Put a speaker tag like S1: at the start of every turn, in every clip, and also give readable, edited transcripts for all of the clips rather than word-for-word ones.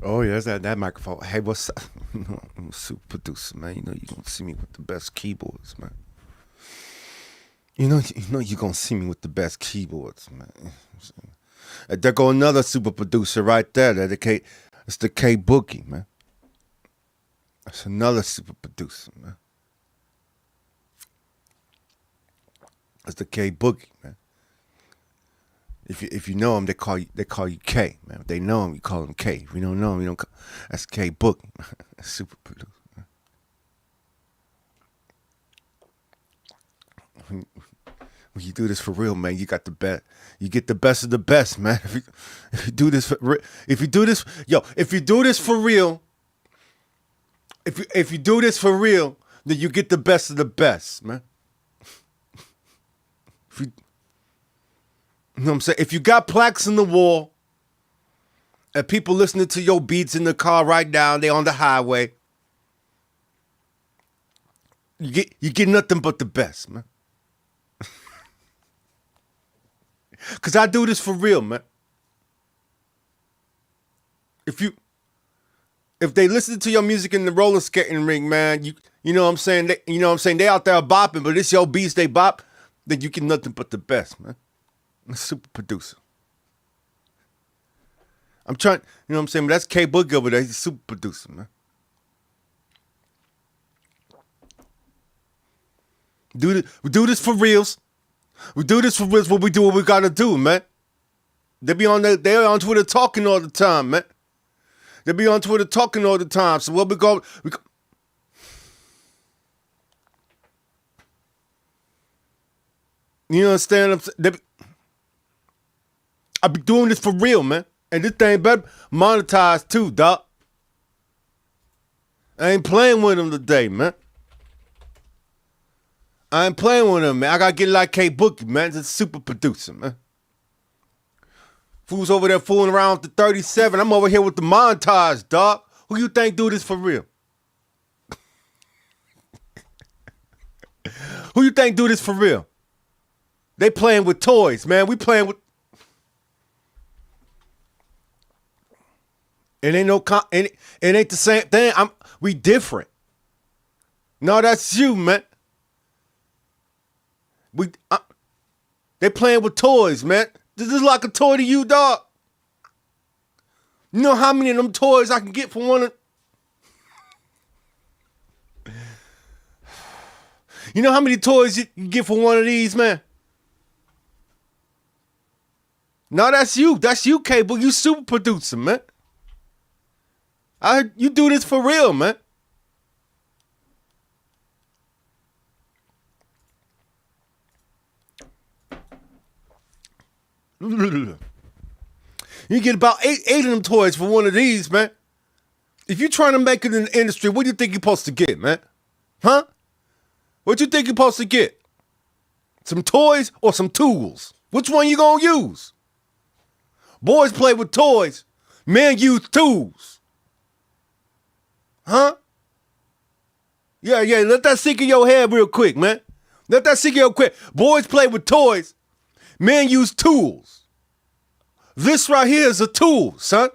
S1: Oh yeah, that's that microphone. Hey, what's up? I'm a super producer, man. You know you gonna see me with the best keyboards, man. You know you gonna see me with the best keyboards, man. There go another super producer right there. It's the K Boogie, man. That's another super producer, man. That's the K Boogie, man. If you know him, they call you K, man. If they know him, you call him K. If you don't know him, you don't. That's K Boogie, that's super producer. Man. When you do this for real, man, you got the best. You get the best of the best, man. If you do this for real, if you do this for real, if you do this for real, then you get the best of the best, man. You know what I'm saying? If you got plaques in the wall and people listening to your beats in the car right now, they on the highway, you get nothing but the best, man. Cause I do this for real, man. If they listen to your music in the roller skating ring, man, you know what I'm saying? They out there bopping, but it's your beats they bop, then you get nothing but the best, man. Super producer. I'm trying, you know what I'm saying? But that's K Boogie over there. He's a super producer, man. We do this for reals. We do this for reals. What we do, what we gotta do, man. They're on Twitter talking all the time, man. They be on Twitter talking all the time. So what we go. You understand? I be doing this for real, man. And this thing better monetize too, dog. I ain't playing with them today, man. I ain't playing with them, man. I gotta get like K Boogie, man. It's a super producer, man. Fools over there fooling around with the 37. I'm over here with the montage, dog. Who you think do this for real? Who you think do this for real? They playing with toys, man. We playing with. It ain't the same thing. We different. No, that's you, man. They playing with toys, man. This is like a toy to you, dog. You know how many of them toys I can get for one of... You know how many toys you can get for one of these, man? No, that's you. That's you, Cable. You super producer, man. I heard you do this for real, man. You get about eight of them toys for one of these, man. If you're trying to make it in the industry, what do you think you're supposed to get, man? Huh? What you think you're supposed to get? Some toys or some tools? Which one you gonna use? Boys play with toys. Men use tools. Huh? Yeah, let that sink in your head real quick, man. Let that sink in your quick. Boys play with toys. Men use tools. This right here is a tool, son.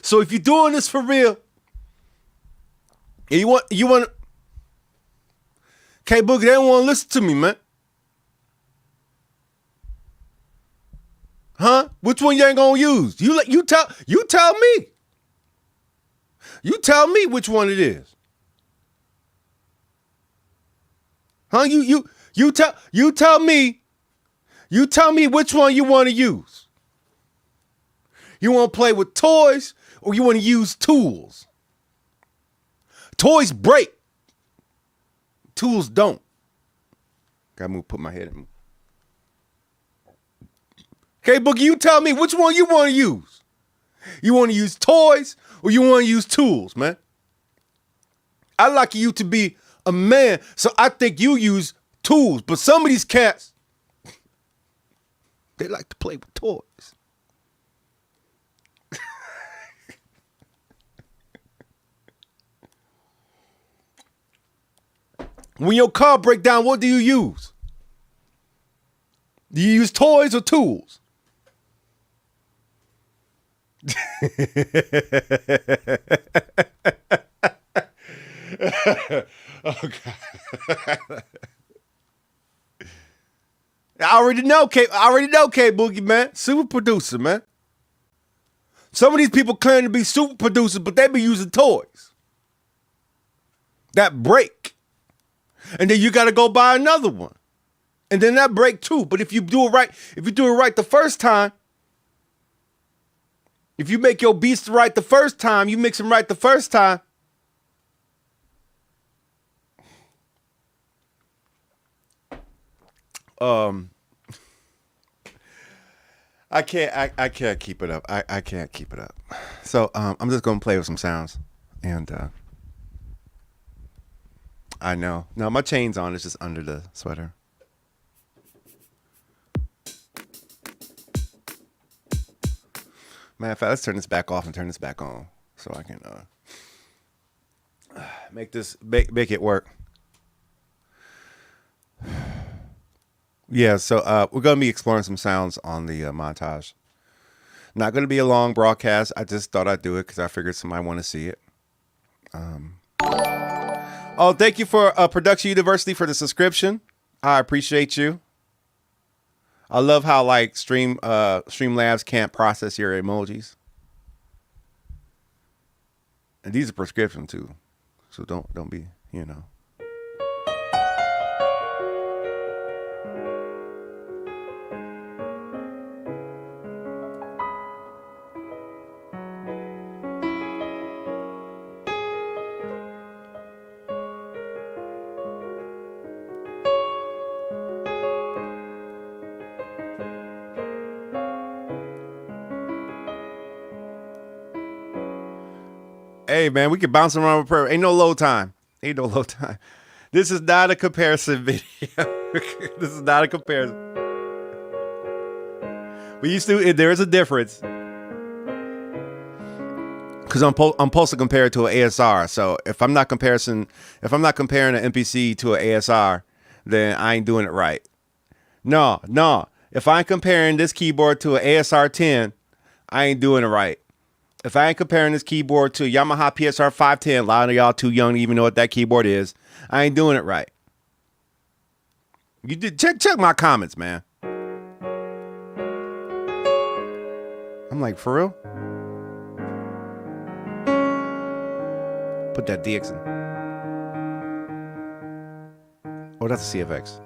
S1: So if you're doing this for real, and you want K Boogie, they don't want to listen to me, man. Huh? Which one you ain't gonna use? You tell me. You tell me which one it is. Huh? You tell me. You tell me which one you want to use. You want to play with toys or you want to use tools? Toys break. Tools don't. Gotta put my head in. Okay, Boogie, you tell me which one you want to use. You want to use toys or you want to use tools, man? I like you to be a man, so I think you use tools. But some of these cats, they like to play with toys. When your car breaks down, what do you use? Do you use toys or tools? Oh God. I already know K Boogie, man. Super producer, man. Some of these people claim to be super producers, but they be using toys that break. And then you got to go buy another one. And then that break too. But if you do it right the first time, if you make your beats right the first time, you mix them right the first time. I can't keep it up. I can't keep it up. So I'm just gonna play with some sounds. And I know. No, my chain's on, it's just under the sweater. Matter of fact, let's turn this back off and turn this back on so I can make it work. Yeah, so we're going to be exploring some sounds on the montage. Not going to be a long broadcast. I just thought I'd do it because I figured somebody want to see it. Oh, thank you for Production University for the subscription. I appreciate you. I love how like Streamlabs can't process your emojis. And these are prescription too. So don't be, you know. Hey, man, we can bounce around with prayer. Ain't no low time. This is not a comparison video. This is not a comparison. There is a difference. Because I'm supposed to compare it to an ASR. So if I'm not comparing an MPC to an ASR, then I ain't doing it right. No. If I'm comparing this keyboard to an ASR 10, I ain't doing it right. If I ain't comparing this keyboard to Yamaha PSR 510, a lot of y'all too young to even know what that keyboard is, I ain't doing it right. You did check my comments, man. I'm like, for real? Put that DX in. Oh, that's a CFX.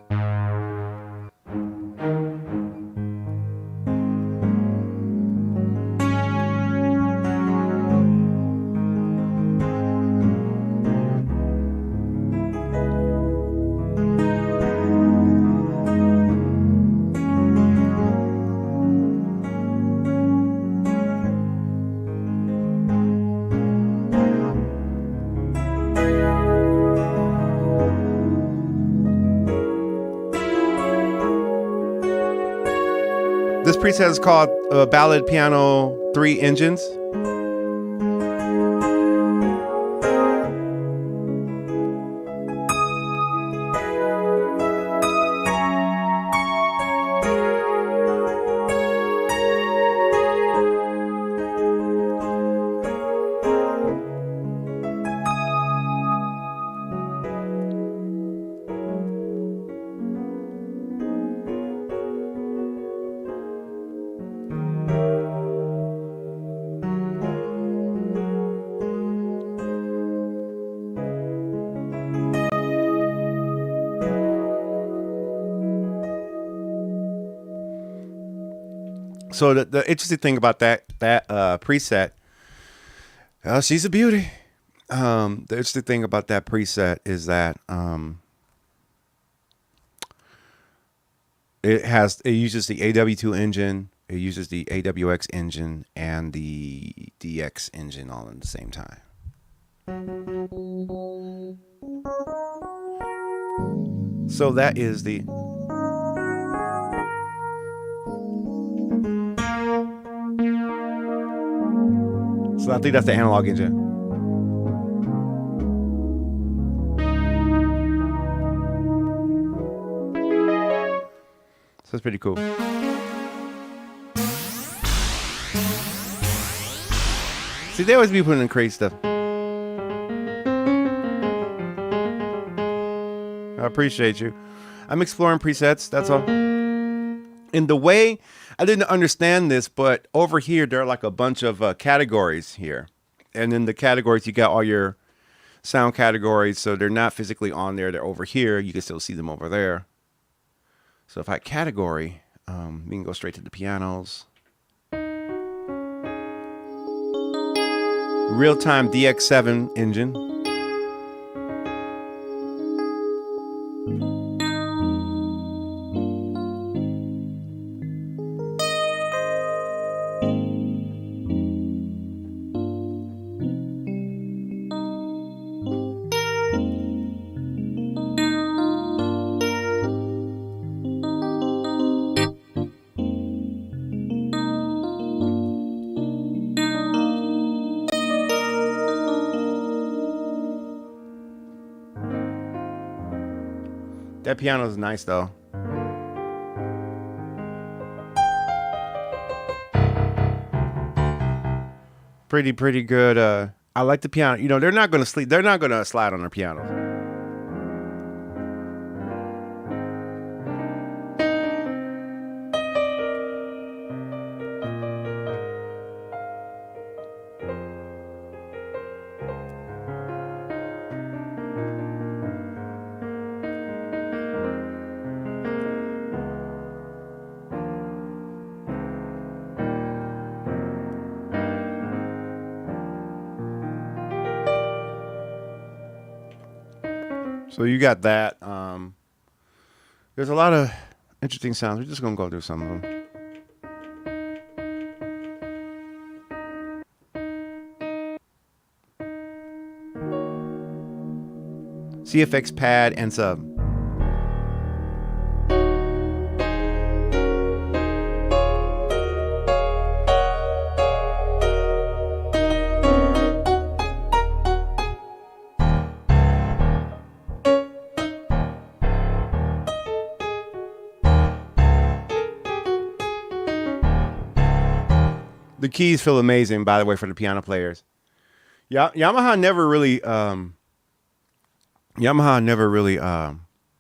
S1: This preset is called Ballad Piano 3 Engines. So the interesting thing about that preset, she's a beauty. The interesting thing about that preset is that it uses the AW2 engine, it uses the AWX engine, and the DX engine all at the same time. So that is the. So I think that's the analog engine. So it's pretty cool. See, they always be putting in crazy stuff. I appreciate you. I'm exploring presets, that's all. In the way, I didn't understand this, but over here, there are like a bunch of categories here. And in the categories, you got all your sound categories. So they're not physically on there. They're over here. You can still see them over there. So if I category, we can go straight to the pianos. Real-time DX7 engine. That piano is nice though. Pretty good. I like the piano. You know, they're not gonna sleep. They're not gonna slide on their piano. So you got that. There's a lot of interesting sounds. We're just gonna go through some of them. CFX pad and sub. The keys feel amazing, by the way, for the piano players. Yamaha never really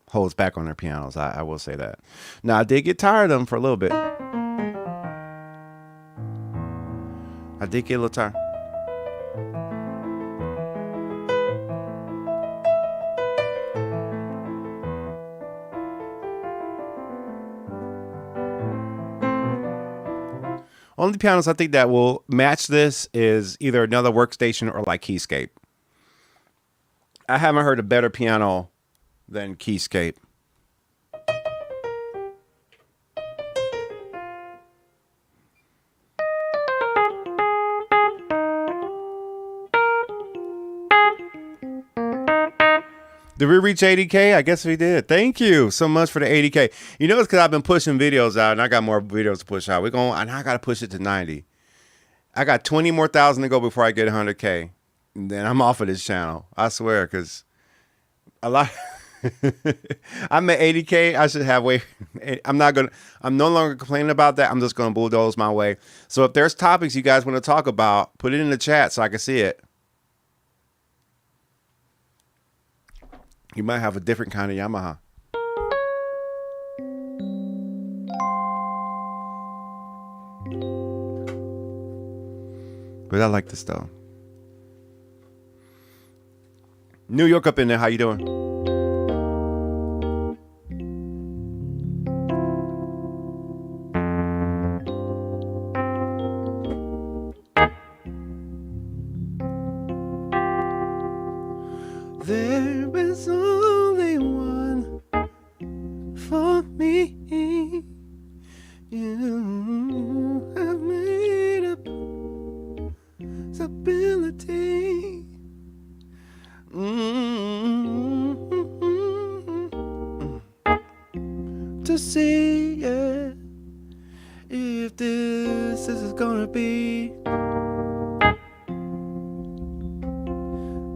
S1: holds back on their pianos. I will say that. Now, I did get tired of them for a little bit. I did get a little tired. Only pianos I think that will match this is either another workstation or like Keyscape. I haven't heard a better piano than Keyscape. Did we reach 80K? I guess we did. Thank you so much for the 80K. You know, it's because I've been pushing videos out, and I got more videos to push out. And I got to push it to 90. I got 20 more thousand to go before I get 100K. And then I'm off of this channel. I swear, because a lot. I'm at 80K. I should have way. I'm no longer complaining about that. I'm just going to bulldoze my way. So if there's topics you guys want to talk about, put it in the chat so I can see it. You might have a different kind of Yamaha. But I like this though. New York up in there, how you doing? There is only one for me. You have made a possibility. To see, yeah, if this is gonna be.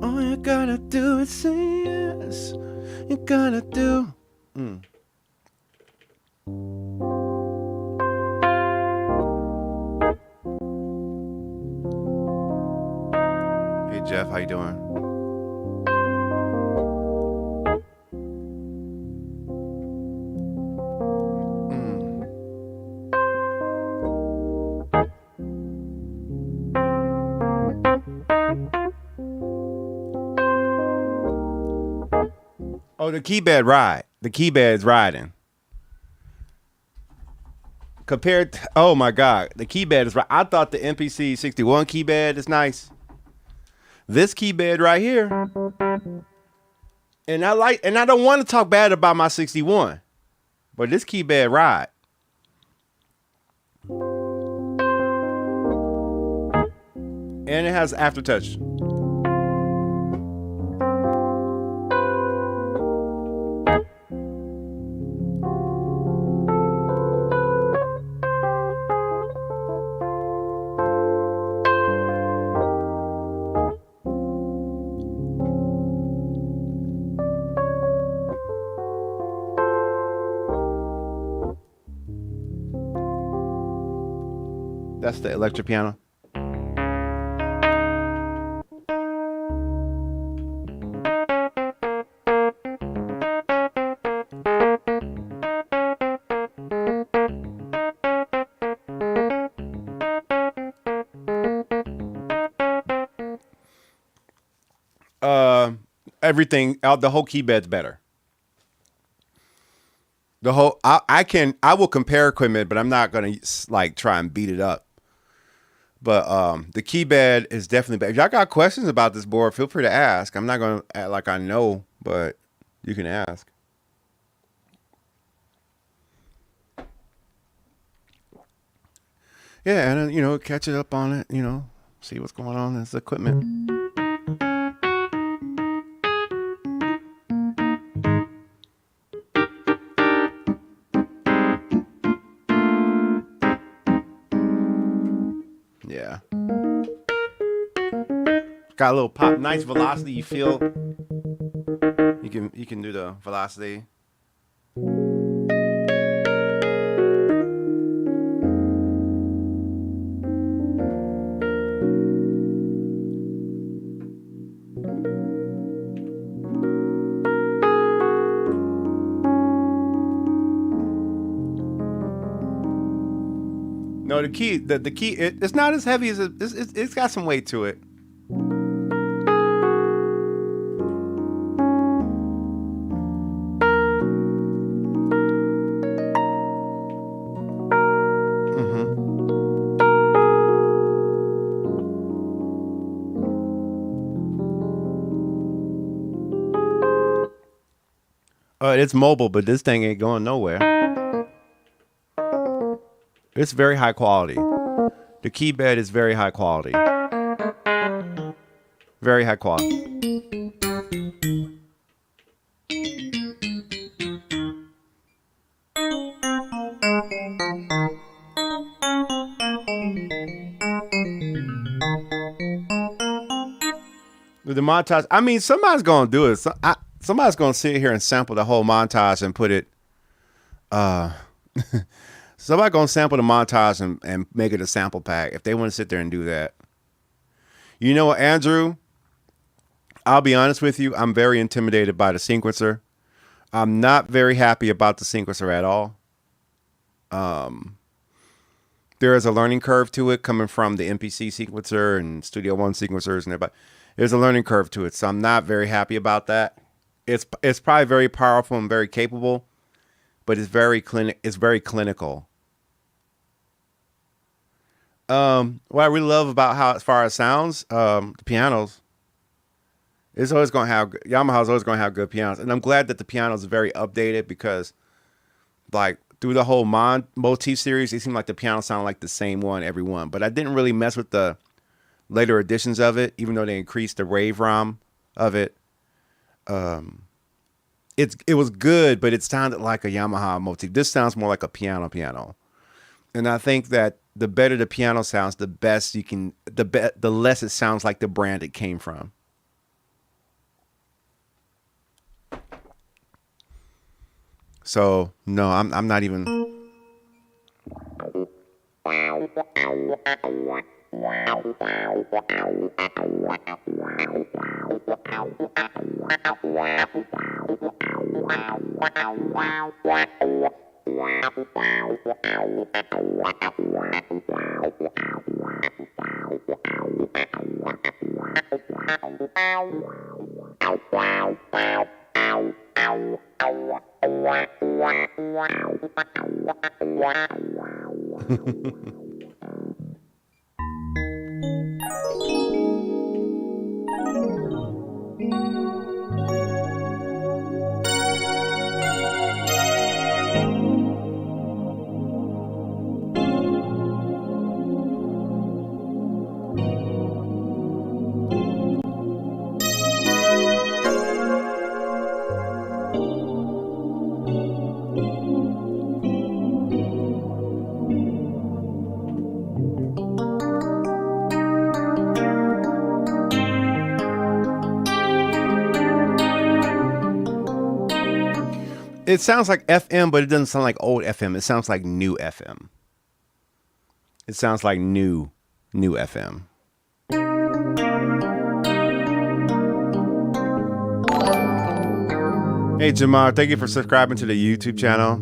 S1: All you gotta do is say yes. You gotta do. Hey Jeff, how you doing? Oh, the Keybed ride. The Keybed's riding. Compared to, oh my God, the Keybed is right. I thought the MPC 61 Keybed is nice. This Keybed right here, and I don't want to talk bad about my 61, but this Keybed ride. And it has aftertouch. That's the electric piano. Everything, the whole Keybed's better. The whole, I will compare equipment, but I'm not gonna like try and beat it up. But the Keybed is definitely better. If y'all got questions about this board, feel free to ask. I'm not gonna act like I know, but you can ask. Yeah, and then, catch it up on it. See what's going on in this equipment. Yeah. Got a little pop, nice velocity. You feel you can do the velocity. No, the key, it's not as heavy as it's got some weight to it. It's mobile, but this thing ain't going nowhere. It's very high quality. The Keybed is very high quality. Very high quality. With the montage, I mean, somebody's gonna do it. Somebody's gonna sit here and sample the whole montage and put it. Somebody's gonna sample the montage and make it a sample pack if they want to sit there and do that. You know what, Andrew? I'll be honest with you. I'm very intimidated by the sequencer. I'm not very happy about the sequencer at all. There is a learning curve to it coming from the MPC sequencer and Studio One sequencers and everybody. There's a learning curve to it, so I'm not very happy about that. It's probably very powerful and very capable, but it's very clinical. What I really love about how, as far as sounds, the pianos, it's always going to have, Yamaha's always going to have good pianos. And I'm glad that the pianos are very updated because, like, through the whole motif series, it seemed like the piano sounded like the same one, every one. But I didn't really mess with the later editions of it, even though they increased the rave ROM of it. It was good, but it sounded like a Yamaha motif. This sounds more like a piano. And I think that the better the piano sounds, the best you can, the less it sounds like the brand it came from. So no, I'm not even. It sounds like FM, but it doesn't sound like old FM. It sounds like new FM. It sounds like new FM. Hey, Jamar, thank you for subscribing to the YouTube channel.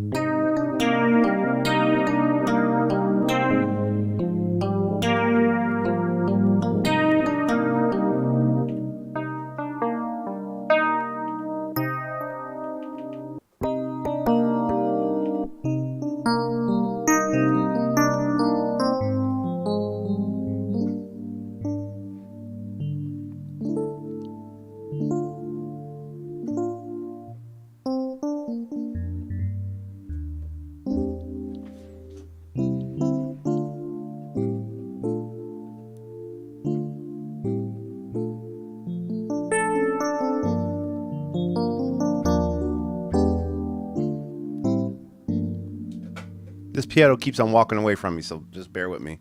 S1: This piano keeps on walking away from me, so just bear with me.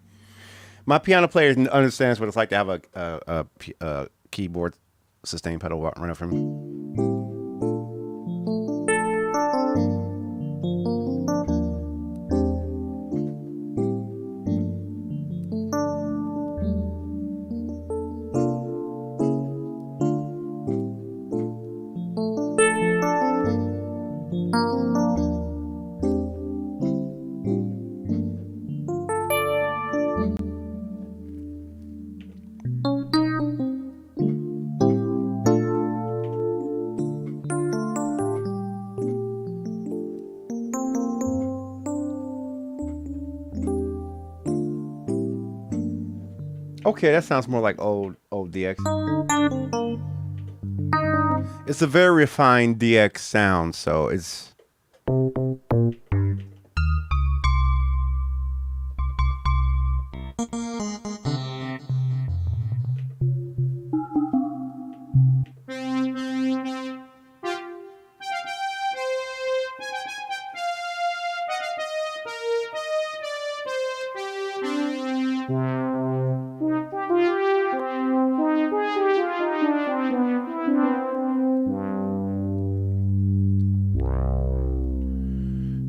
S1: My piano player understands what it's like to have a keyboard sustain pedal running from me. Okay, that sounds more like old DX. It's a very refined DX sound, so it's...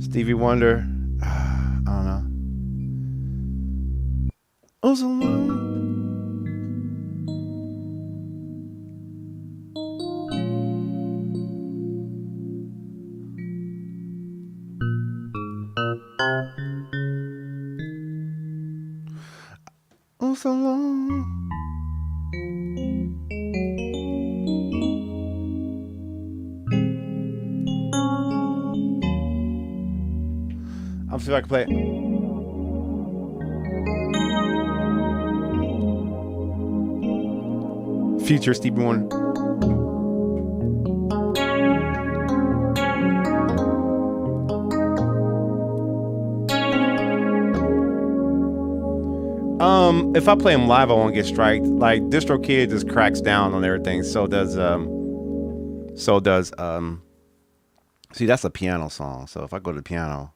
S1: Stevie Wonder, I don't know. Oh, so long. Oh, so long. I'll see if I can play it. Future Stevie Wonder. If I play them live, I won't get striked. Like DistroKid just cracks down on everything. So does see, that's a piano song. So if I go to the piano.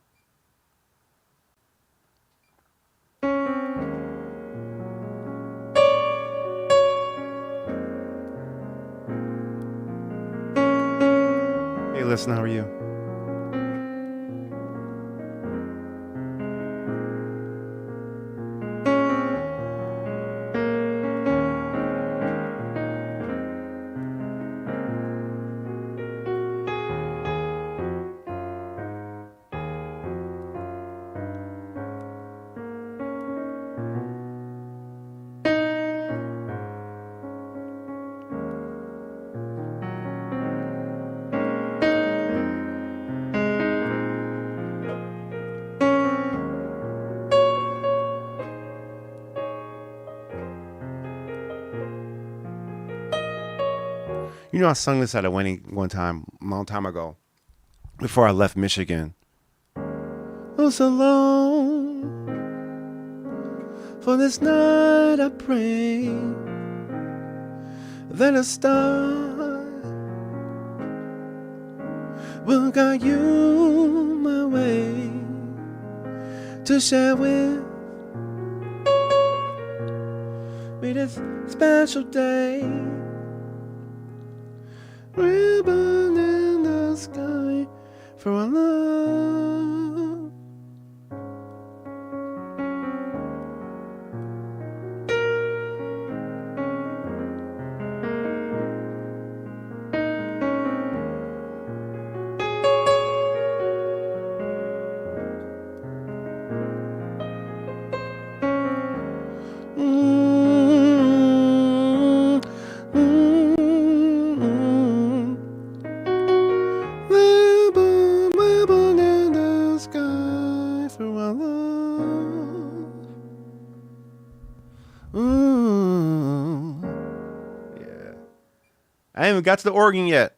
S1: Hey, listen, how are you? You know, I sung this at a wedding one time, a long time ago, before I left Michigan. Oh, so long for this night I pray that a star will guide you my way to share with me this special day. Ribbon in the sky for our love. Ribbon in the sky for our love. Yeah. I haven't even got to the organ yet.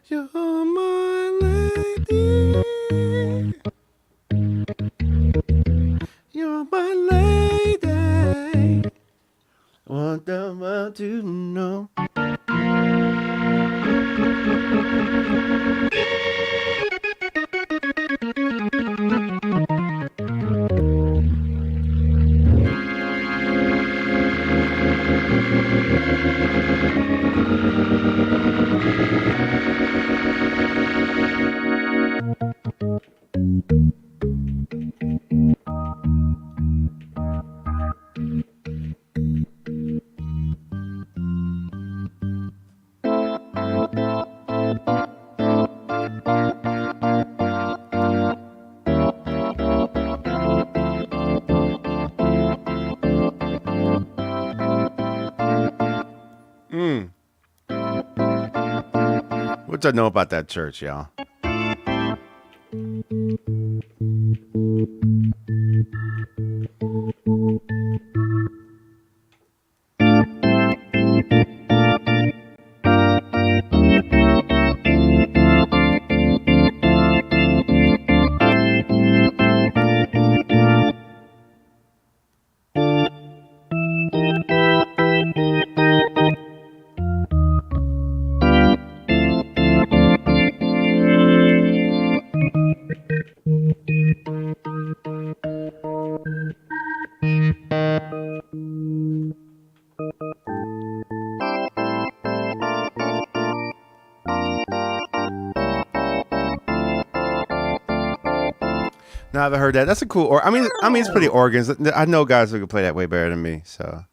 S1: You're my lady. You're my lady. Want the world to know. What do I know about that church, y'all? No, I haven't heard that. That's a cool. Or I mean, it's pretty organs. I know guys who can play that way better than me. So.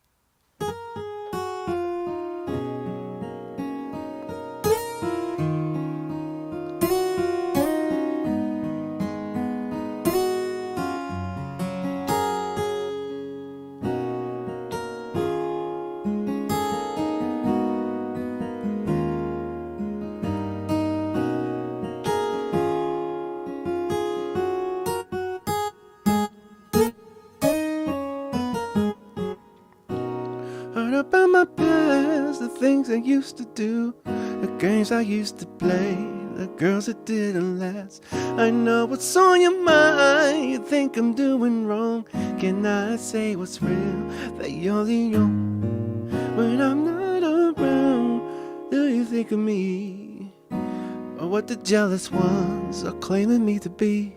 S1: Heard about my past, the things I used to do, the games I used to play, the girls that didn't last. I know what's on your mind, you think I'm doing wrong. Can I say what's real, that you're the only when I'm not around? Do you think of me, or what the jealous ones are claiming me to be?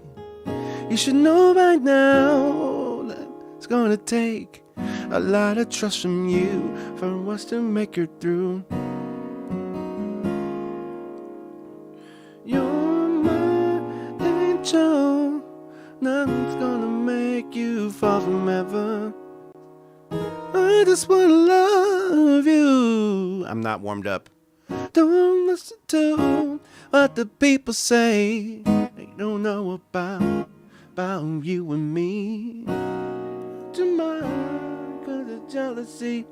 S1: You should know by now that it's gonna take a lot of trust from you for us to make it through. You're my angel, nothing's gonna make you fall from heaven. I I just wanna love you. I'm not warmed up. Don't listen to what the people say. They don't know about you and me. To mind, 'cause of jealousy.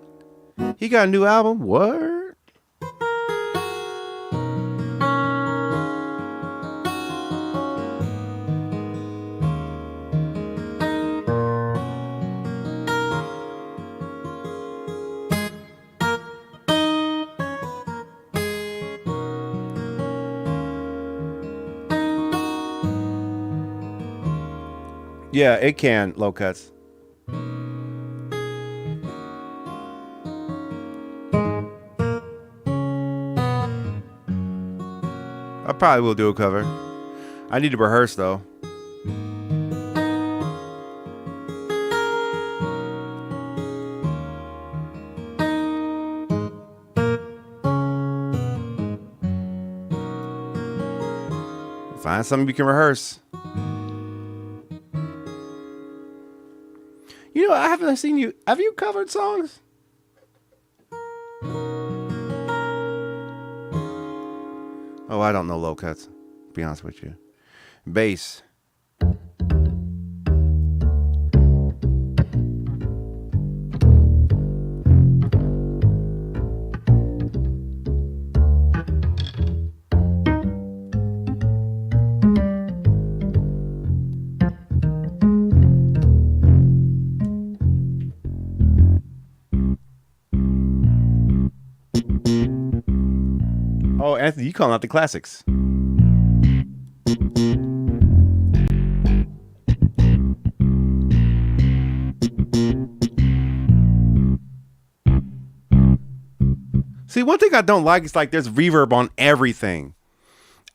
S1: He got a new album? What? Yeah, it can, low cuts. I probably will do a cover. I need to rehearse though. Find something you can rehearse. You know, I haven't seen you. Have you covered songs? Oh, I don't know low cuts. To be honest with you. Bass. Oh, Anthony, you calling out the classics. See, one thing I don't like is like there's reverb on everything.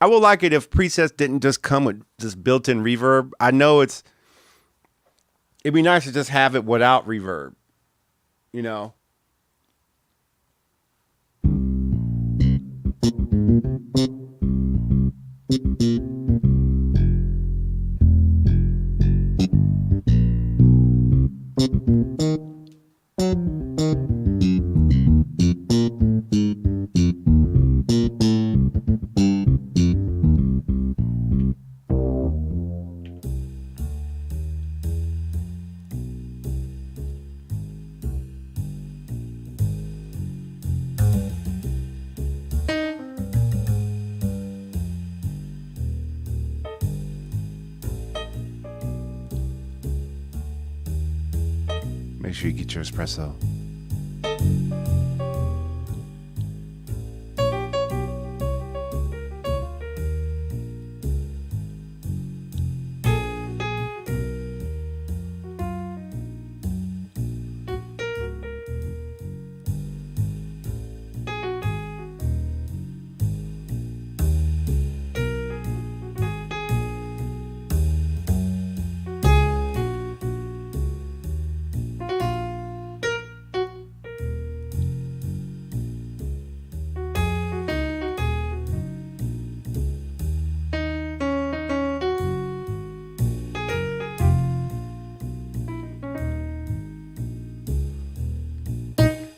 S1: I would like it if presets didn't just come with just built-in reverb. I know it'd be nice to just have it without reverb, you know? Make sure you get your espresso.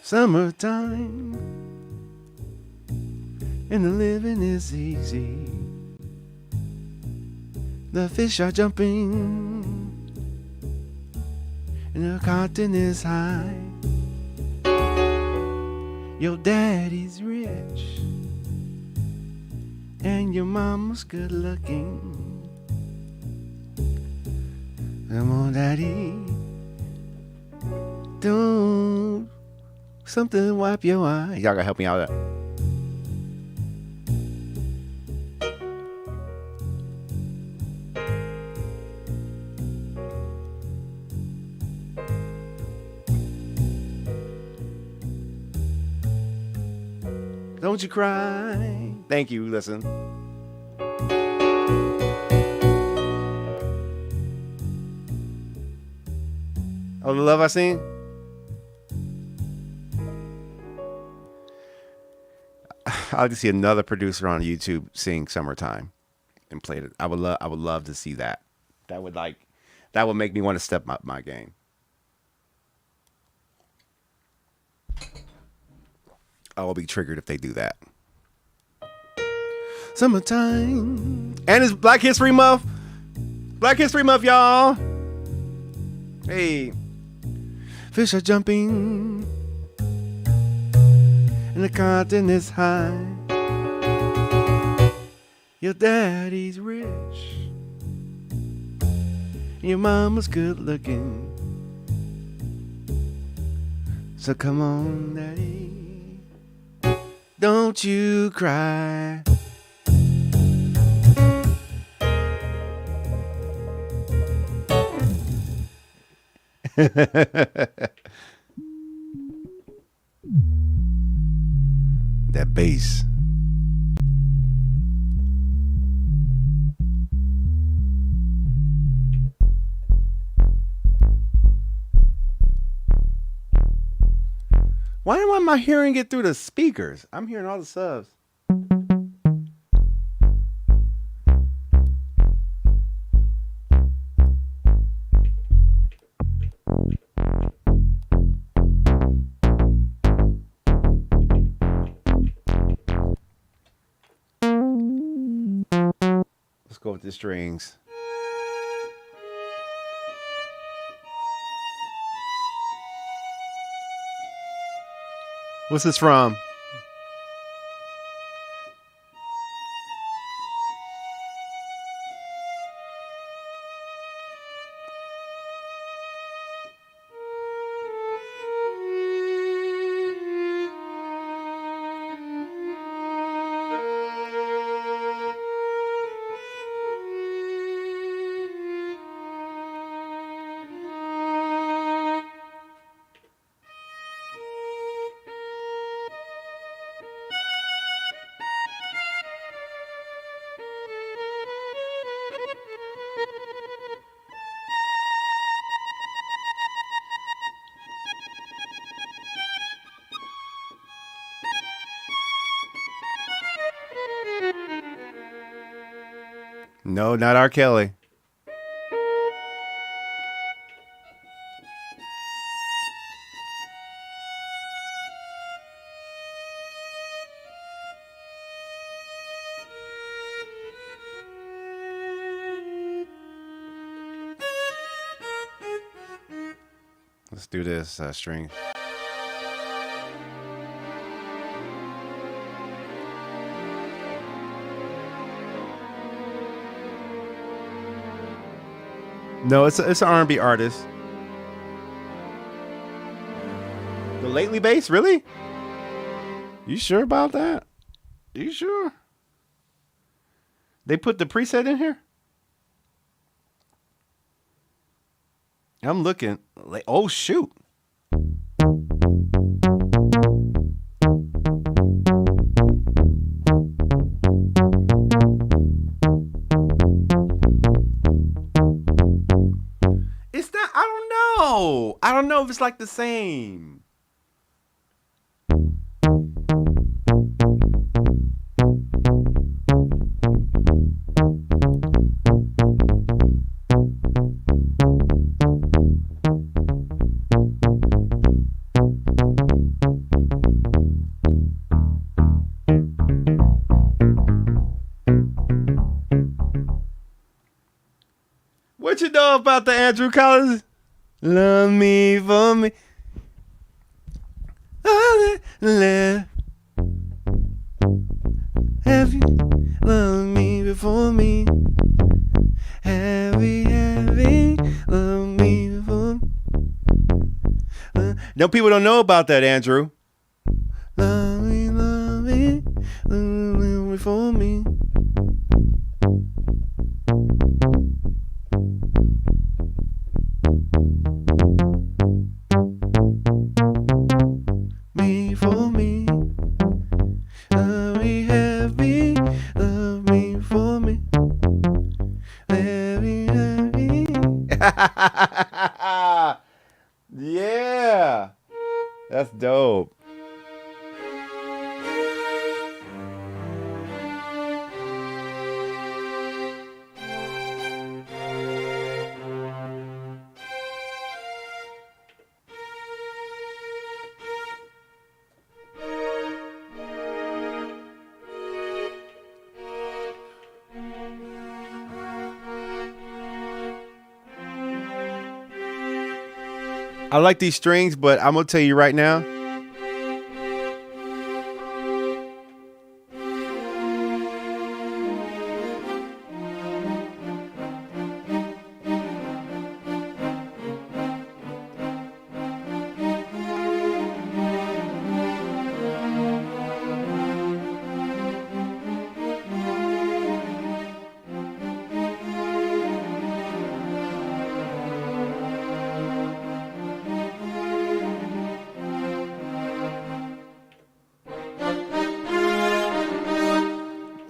S1: Summertime and the living is easy. The fish are jumping and the cotton is high. Your daddy's rich and your mama's good looking. Come on, daddy, don't something wipe your eye. Y'all gotta help me out with that. Don't you cry. Thank you, listen. Oh, the love I sing? I'd like to see another producer on YouTube sing "Summertime" and play it. I would love to see that. That would make me want to step up my game. I will be triggered if they do that. Summertime. And it's Black History Month. Black History Month, y'all. Hey. Fish are jumping. And the continent is high. Your daddy's rich. Your mama's good looking. So come on, daddy. Don't you cry. That bass. Why am I hearing it through the speakers? I'm hearing all the subs. Let's go with the strings. What's this from? No, not R. Kelly. Let's do this string. No, it's an R&B artist. The Lately bass, really? You sure about that? You sure? They put the preset in here? I'm looking. Like, oh shoot. It's not, I don't know. I don't know if it's like the same. What you know about the Andrew Collins? Love me for me. Have you loved me before me? Have you loved me before me? No, people don't know about that, Andrew. Love me before me. Me for me. Love me heavy. Love me for me. Heavy, heavy. Yeah. That's dope. I like these strings, but I'm gonna tell you right now.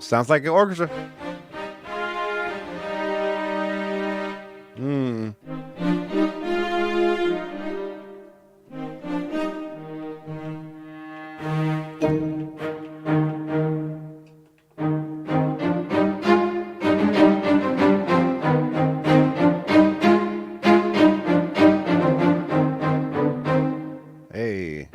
S1: Sounds like an orchestra. Hey.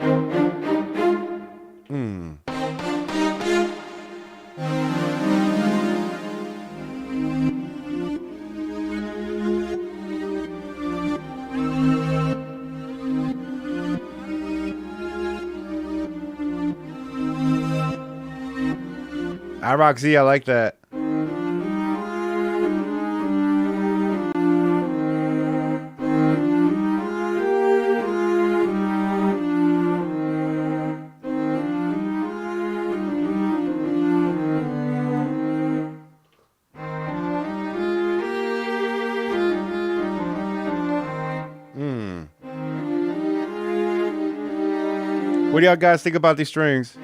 S1: I rock Z, I like that. What do y'all guys think about these strings?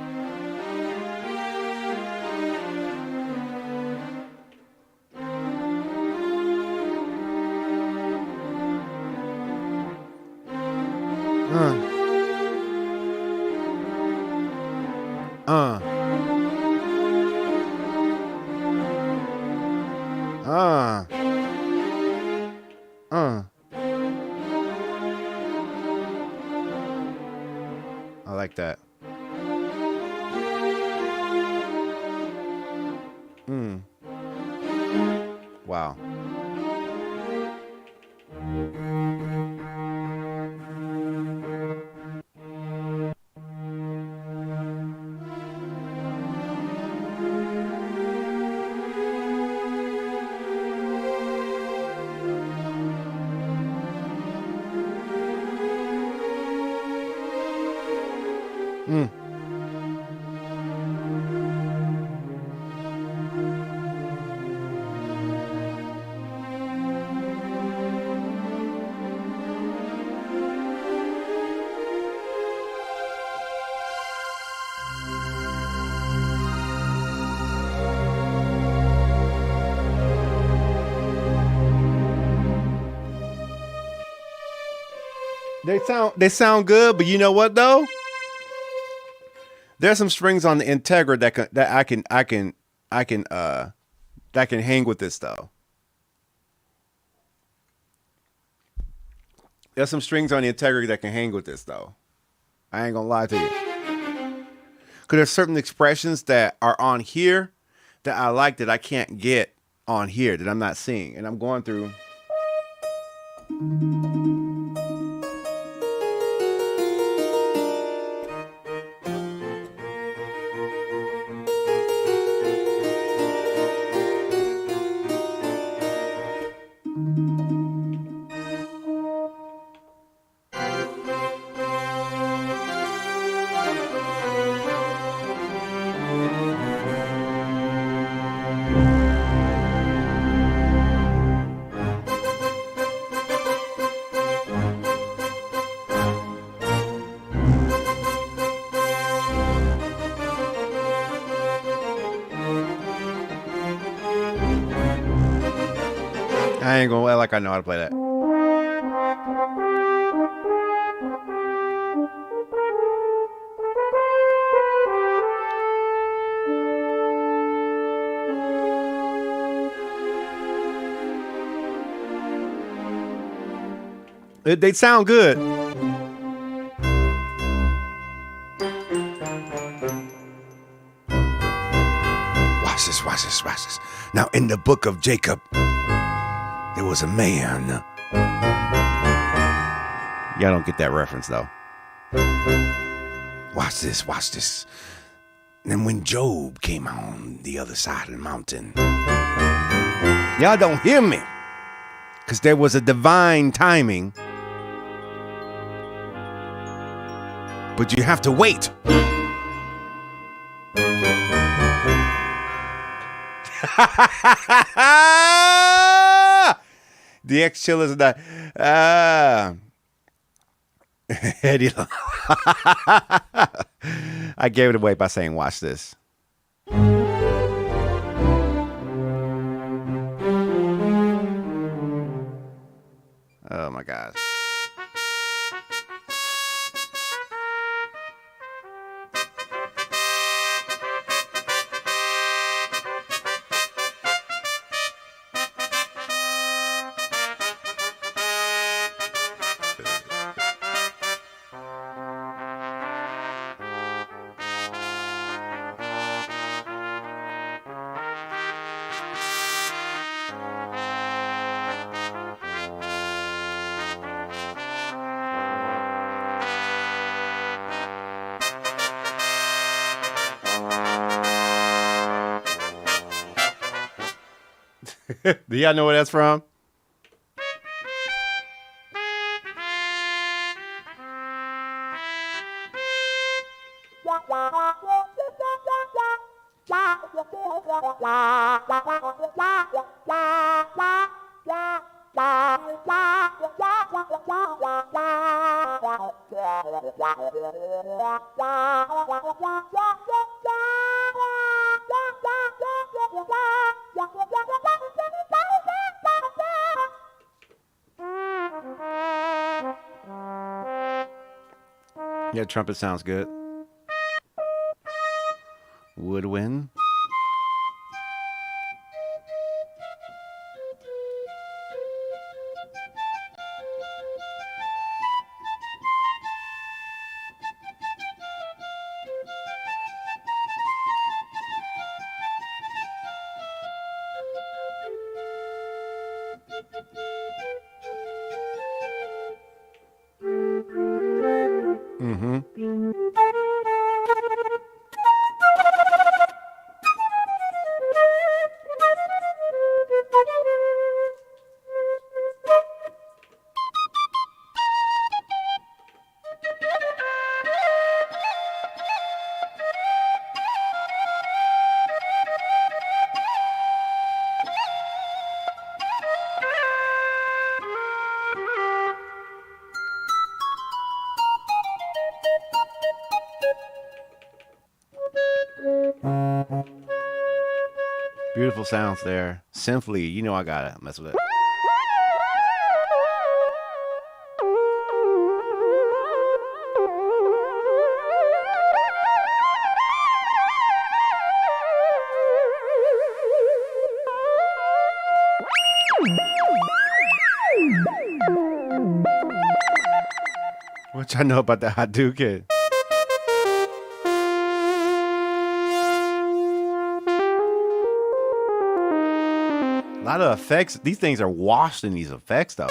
S1: I like that. Wow. They sound good, but you know what though? There's some strings on the Integra that can hang with this though. There's some strings on the Integra that can hang with this though. I ain't gonna lie to you. Cause there's certain expressions that are on here that I like that I can't get on here, that I'm not seeing. And I'm going through. I ain't gonna act like I know how to play that. They sound good. Watch this, watch this, watch this. Now in the book of Jacob, there was a man. Y'all don't get that reference though. Watch this, watch this. And when Job came on the other side of the mountain, y'all don't hear me, because there was a divine timing, but you have to wait. DX Chillers and Eddie. I gave it away by saying, watch this. Oh my God. Do y'all know where that's from? Yeah, trumpet sounds good. Woodwind. Beautiful sounds there. Simply, you know I gotta mess with it. What y'all know about the Hadouken? A lot of effects. These things are washed in these effects, though.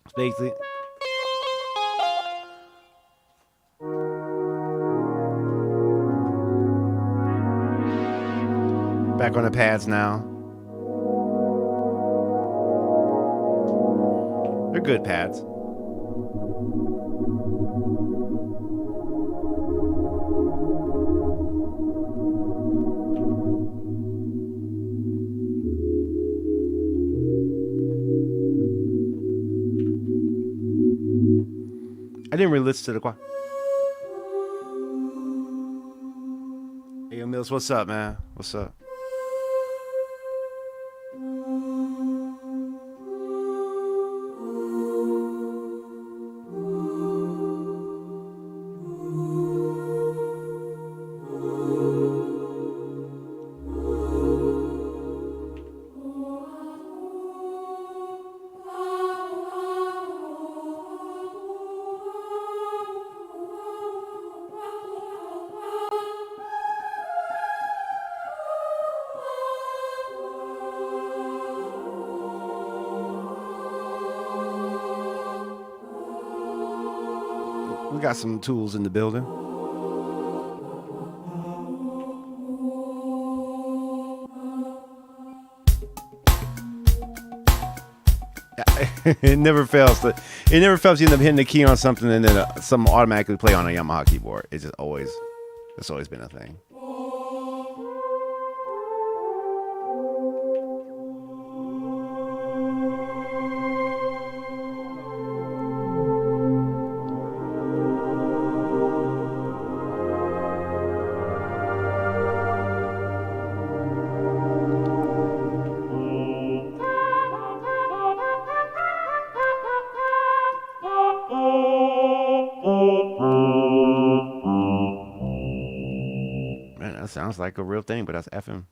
S1: It's basically back on the pads now. They're good pads. I didn't really listen to the choir. Hey, Mills, what's up, man? What's up? We got some tools in the building. It never fails. It never fails. You end up hitting the key on something and then something automatically play on a Yamaha keyboard. It's always been a thing. That sounds like a real thing, but that's FM.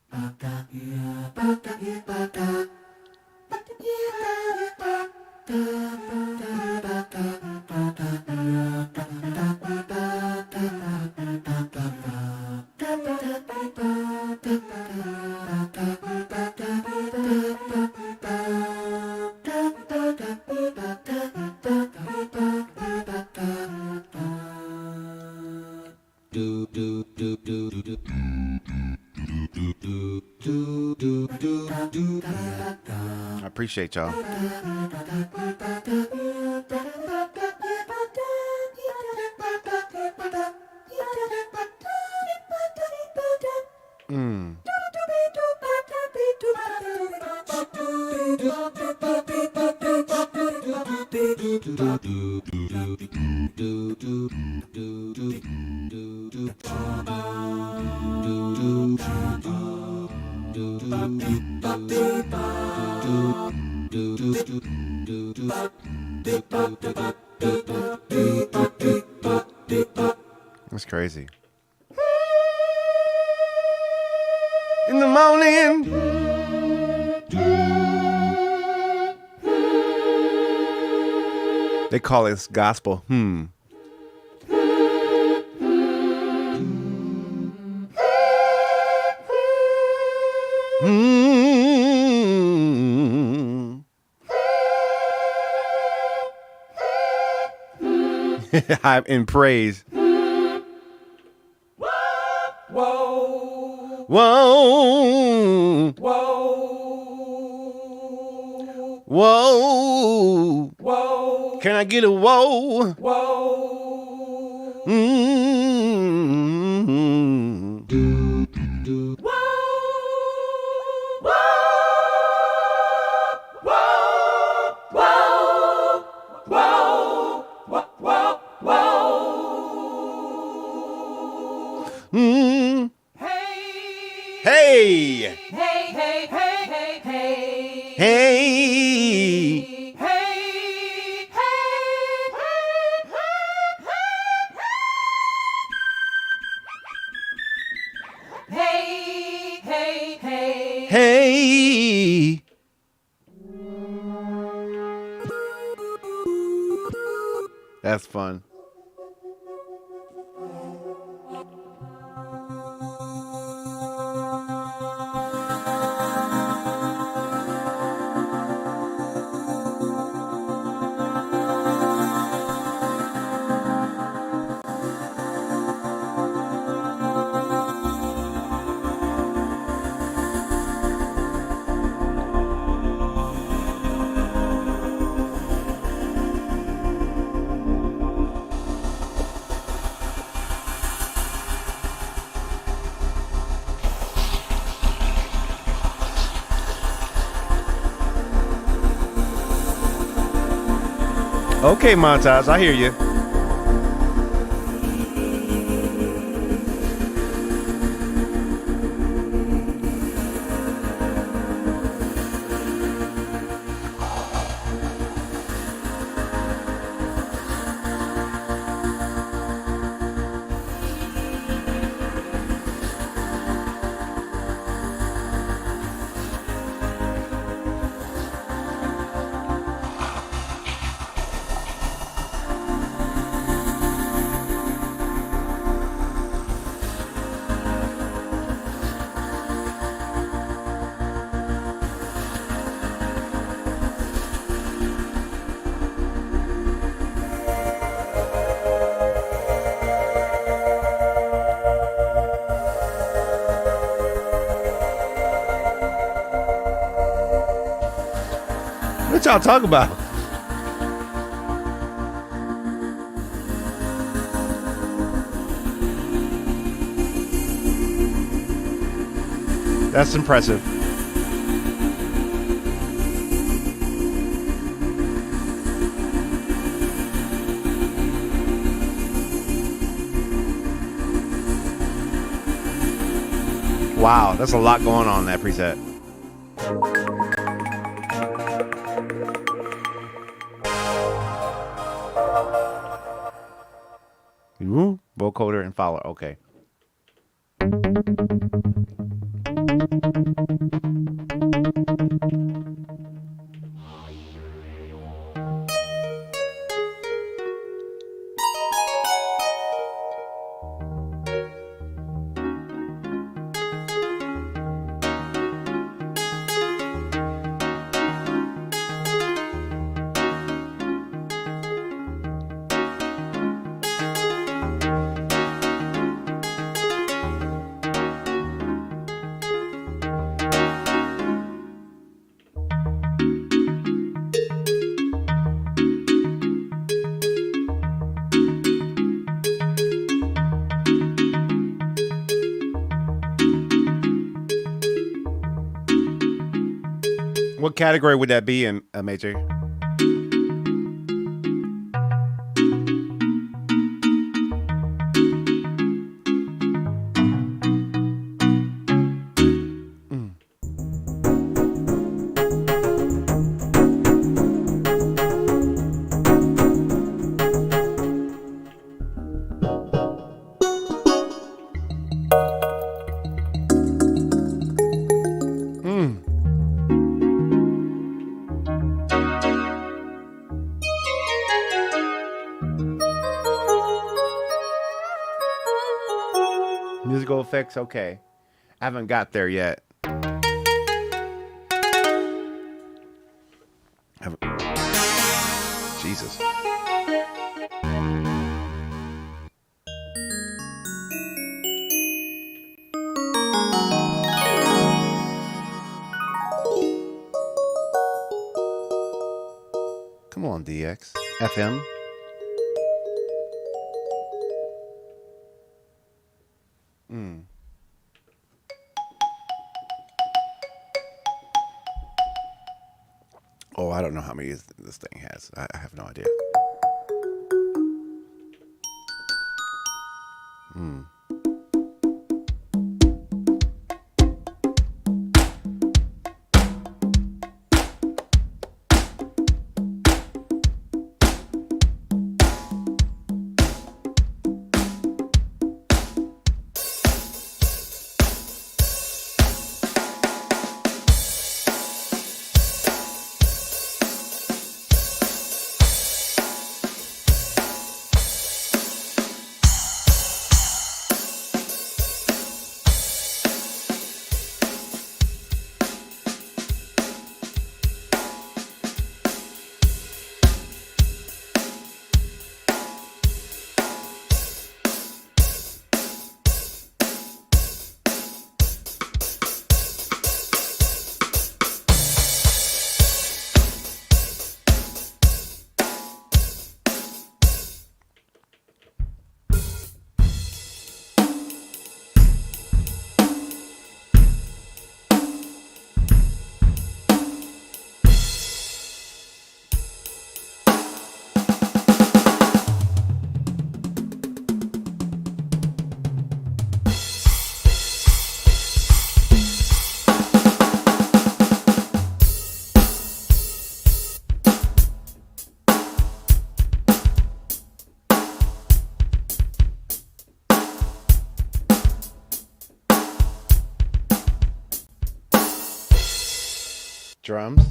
S1: I appreciate y'all. That's crazy. In the morning, they call it gospel. I'm in praise. Whoa. Whoa. Whoa. Whoa. Whoa. Can I get a whoa? Whoa. Hey! Hey, hey, hey, hey, hey. Hey! Hey! Hey! Hey, hey, hey. Hey! That's fun. Okay, Montage, I hear you. What y'all talking about? That's impressive. Wow, that's a lot going on in that preset. Vocoder and Fowler. Okay. What category would that be in, Major? Musical effects, okay. I haven't got there yet. Jesus. Come on, DX. FM. Oh, I don't know how many this thing has. I have no idea. drums.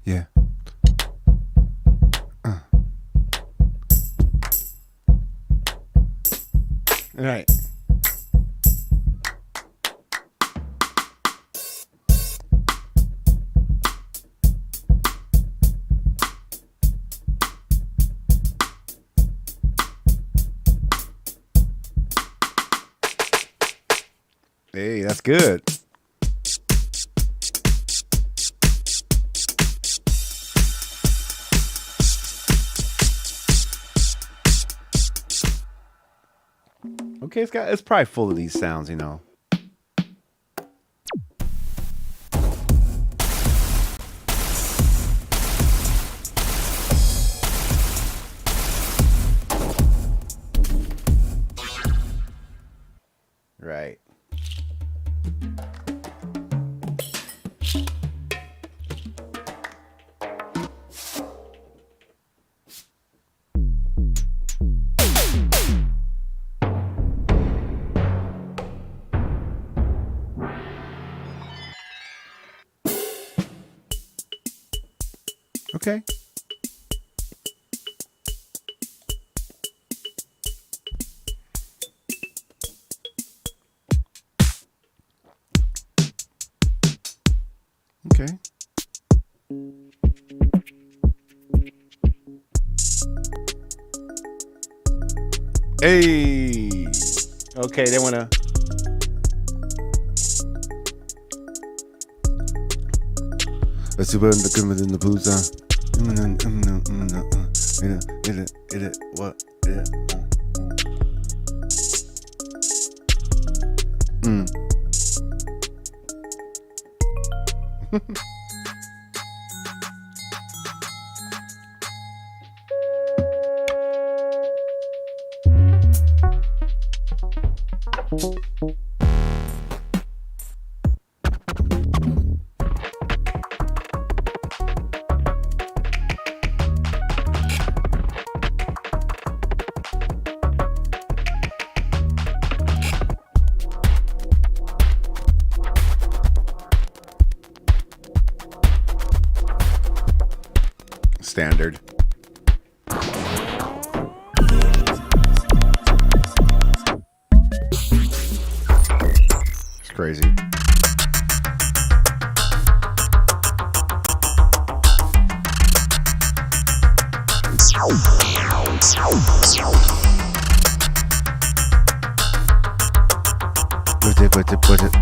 S1: Yeah. Right. Hey, that's good. Okay, it's probably full of these sounds, you know. Right. Okay. Okay. Hey. Okay, they wanna. Let's see what the coming in the booze. What? Standard. It's crazy. Put it.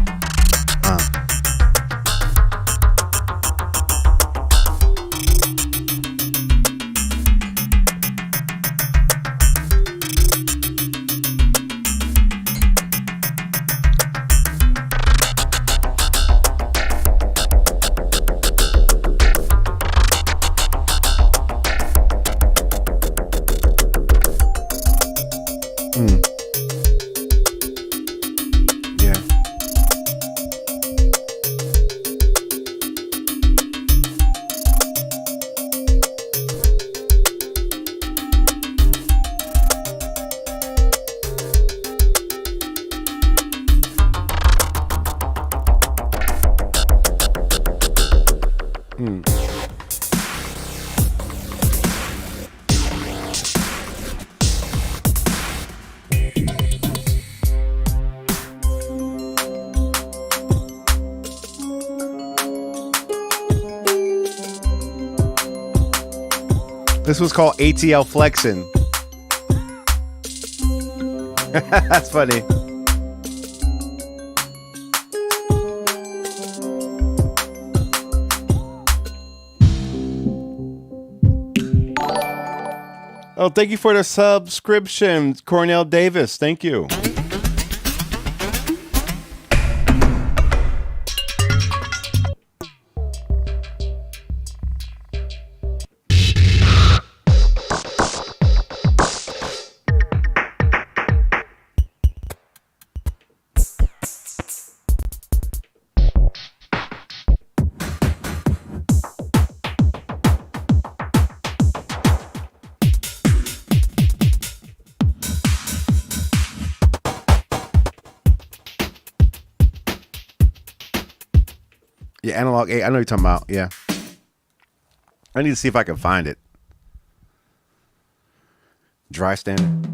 S1: This was called ATL Flexin'. That's funny. Oh, thank you for the subscription, Cornell Davis. Thank you. Yeah, Analog 8. I know what you're talking about. Yeah. I need to see if I can find it. Dry standard.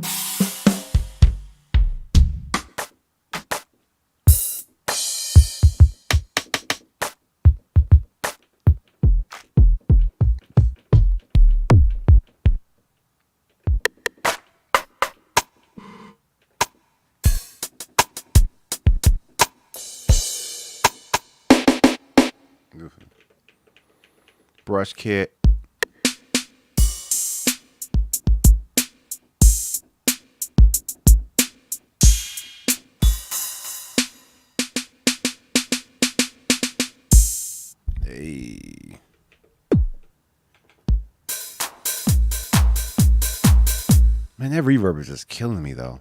S1: Brush kit. Hey. Man, that reverb is just killing me though.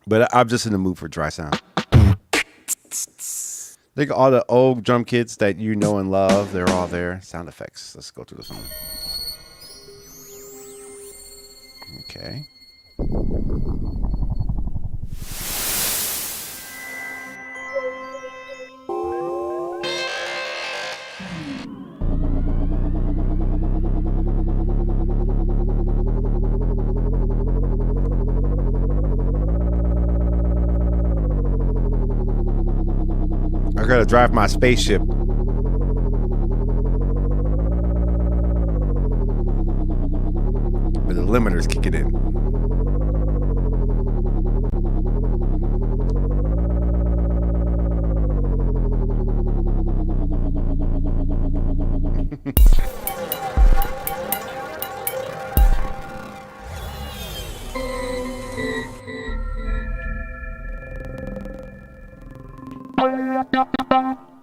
S1: But I'm just in the mood for dry sound. Think all the old drum kits that you know and love, they're all there. Sound effects. Let's go through this one. Okay. I gotta drive my spaceship. But the limiter's kicking in.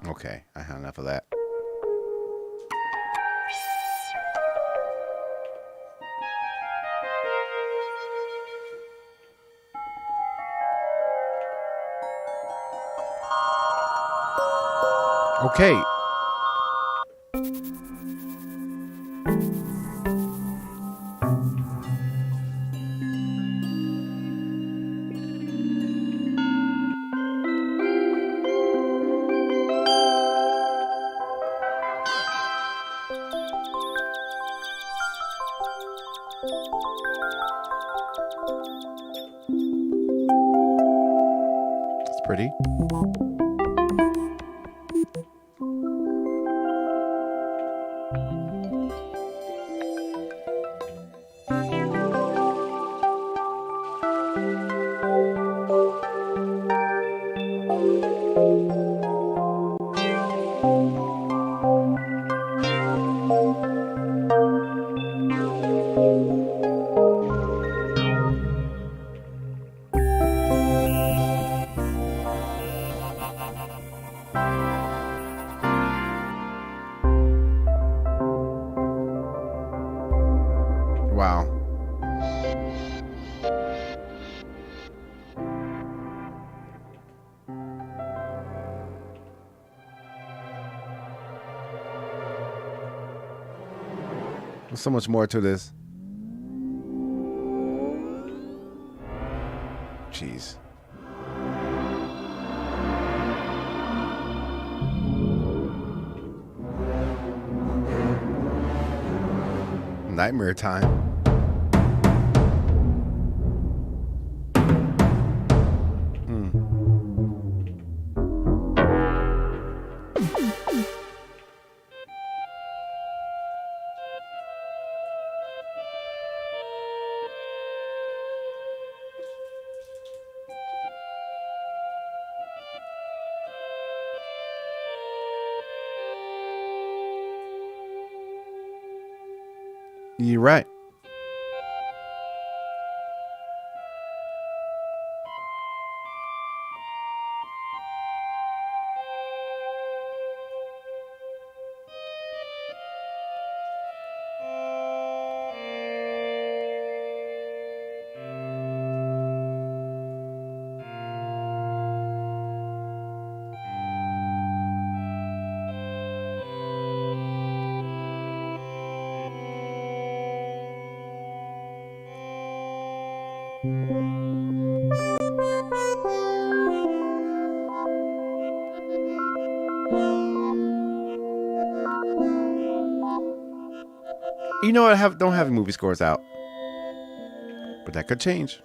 S1: Okay, I had enough of that. Okay. It's pretty. Wow. There's so much more to this. Jeez. Nightmare time. You're right. You know what? Don't have movie scores out, but that could change.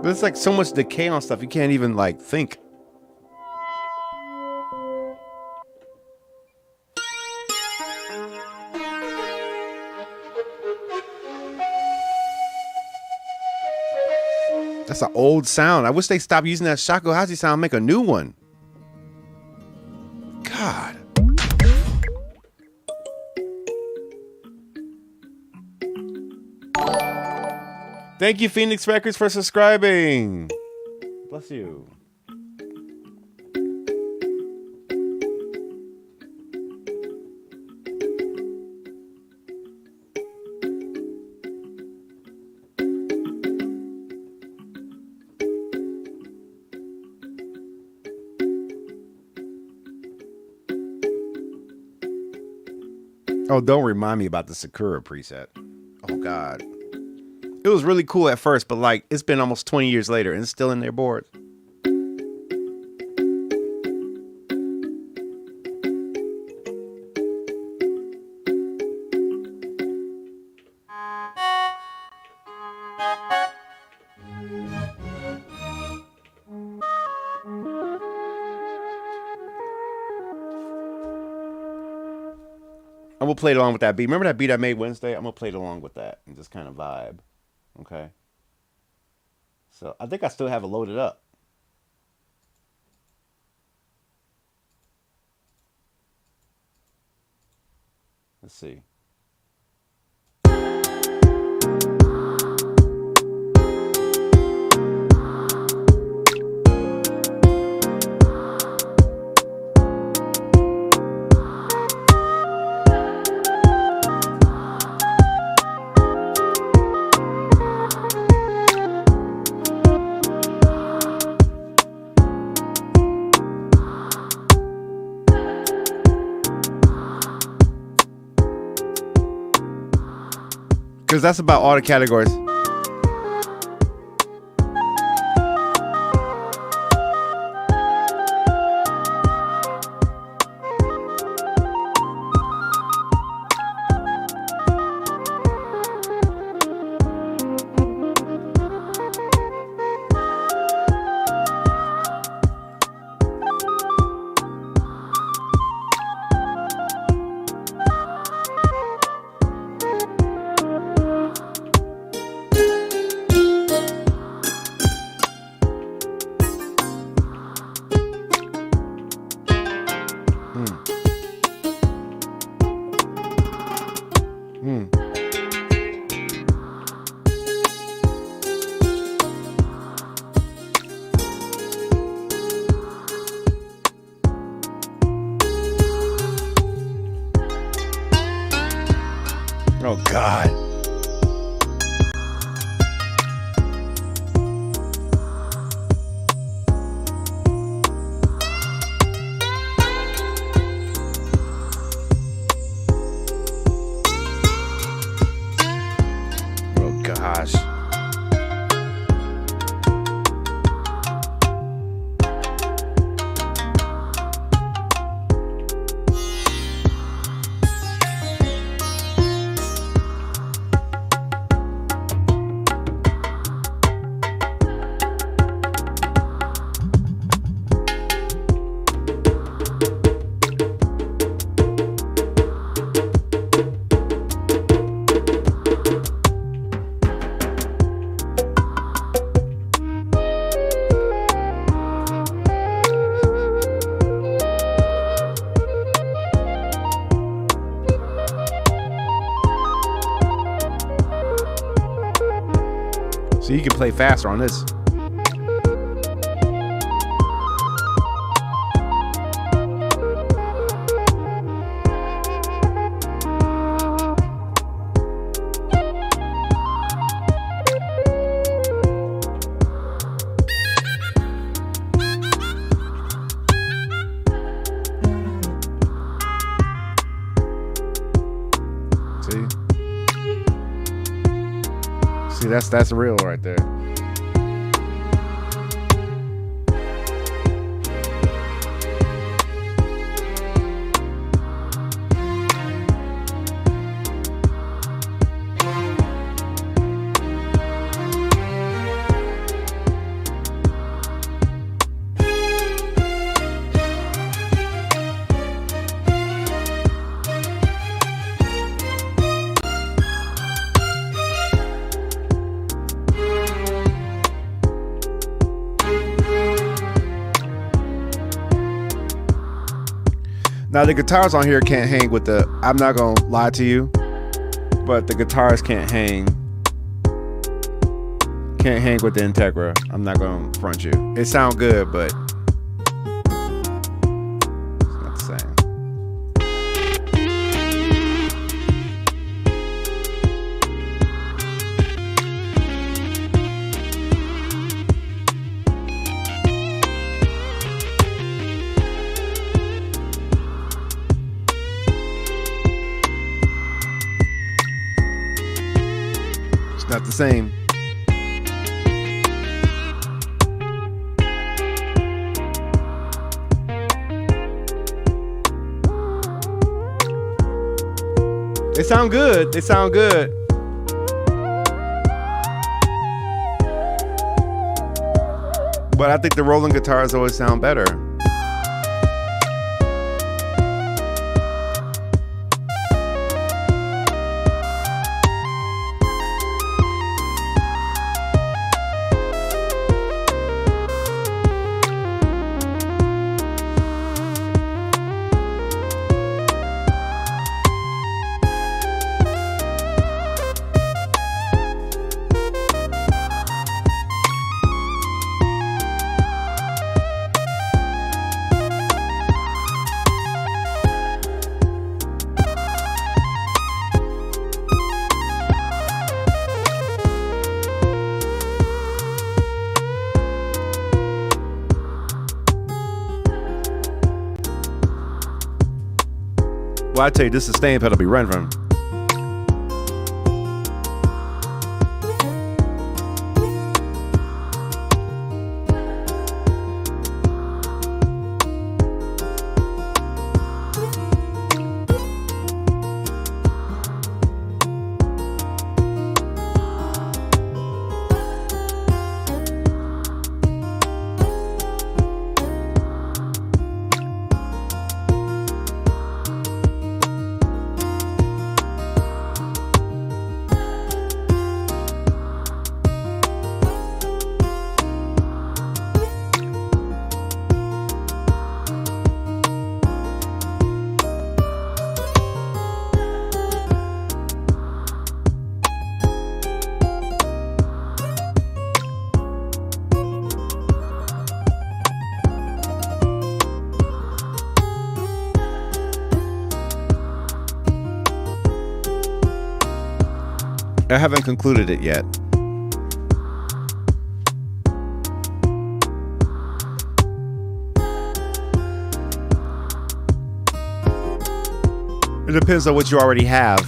S1: There's like so much decay on stuff you can't even like think. That's an old sound. I wish they stopped using that shakuhachi sound and make a new one. God. Thank you, Phoenix Records, for subscribing. Bless you. Oh, don't remind me about the Sakura preset. Oh, God. It was really cool at first, but like it's been almost 20 years later and it's still in their boards. I'm gonna play it along with that beat. Remember that beat I made Wednesday? I'm gonna play it along with that and just kind of vibe. Okay. So I think I still have it loaded up. Let's see. Because that's about all the categories. Oh, God. Oh, gosh. So you can play faster on this. See, that's real right there. Now the guitars on here can't hang with the, I'm not gonna lie to you, but the guitars can't hang with the Integra. I'm not gonna front you. It sounds good, but it's not the same. Not the same. They sound good. They sound good. But I think the Roland guitars always sound better. Well, I tell you, this sustain pedal be running from. I haven't concluded it yet. It depends on what you already have.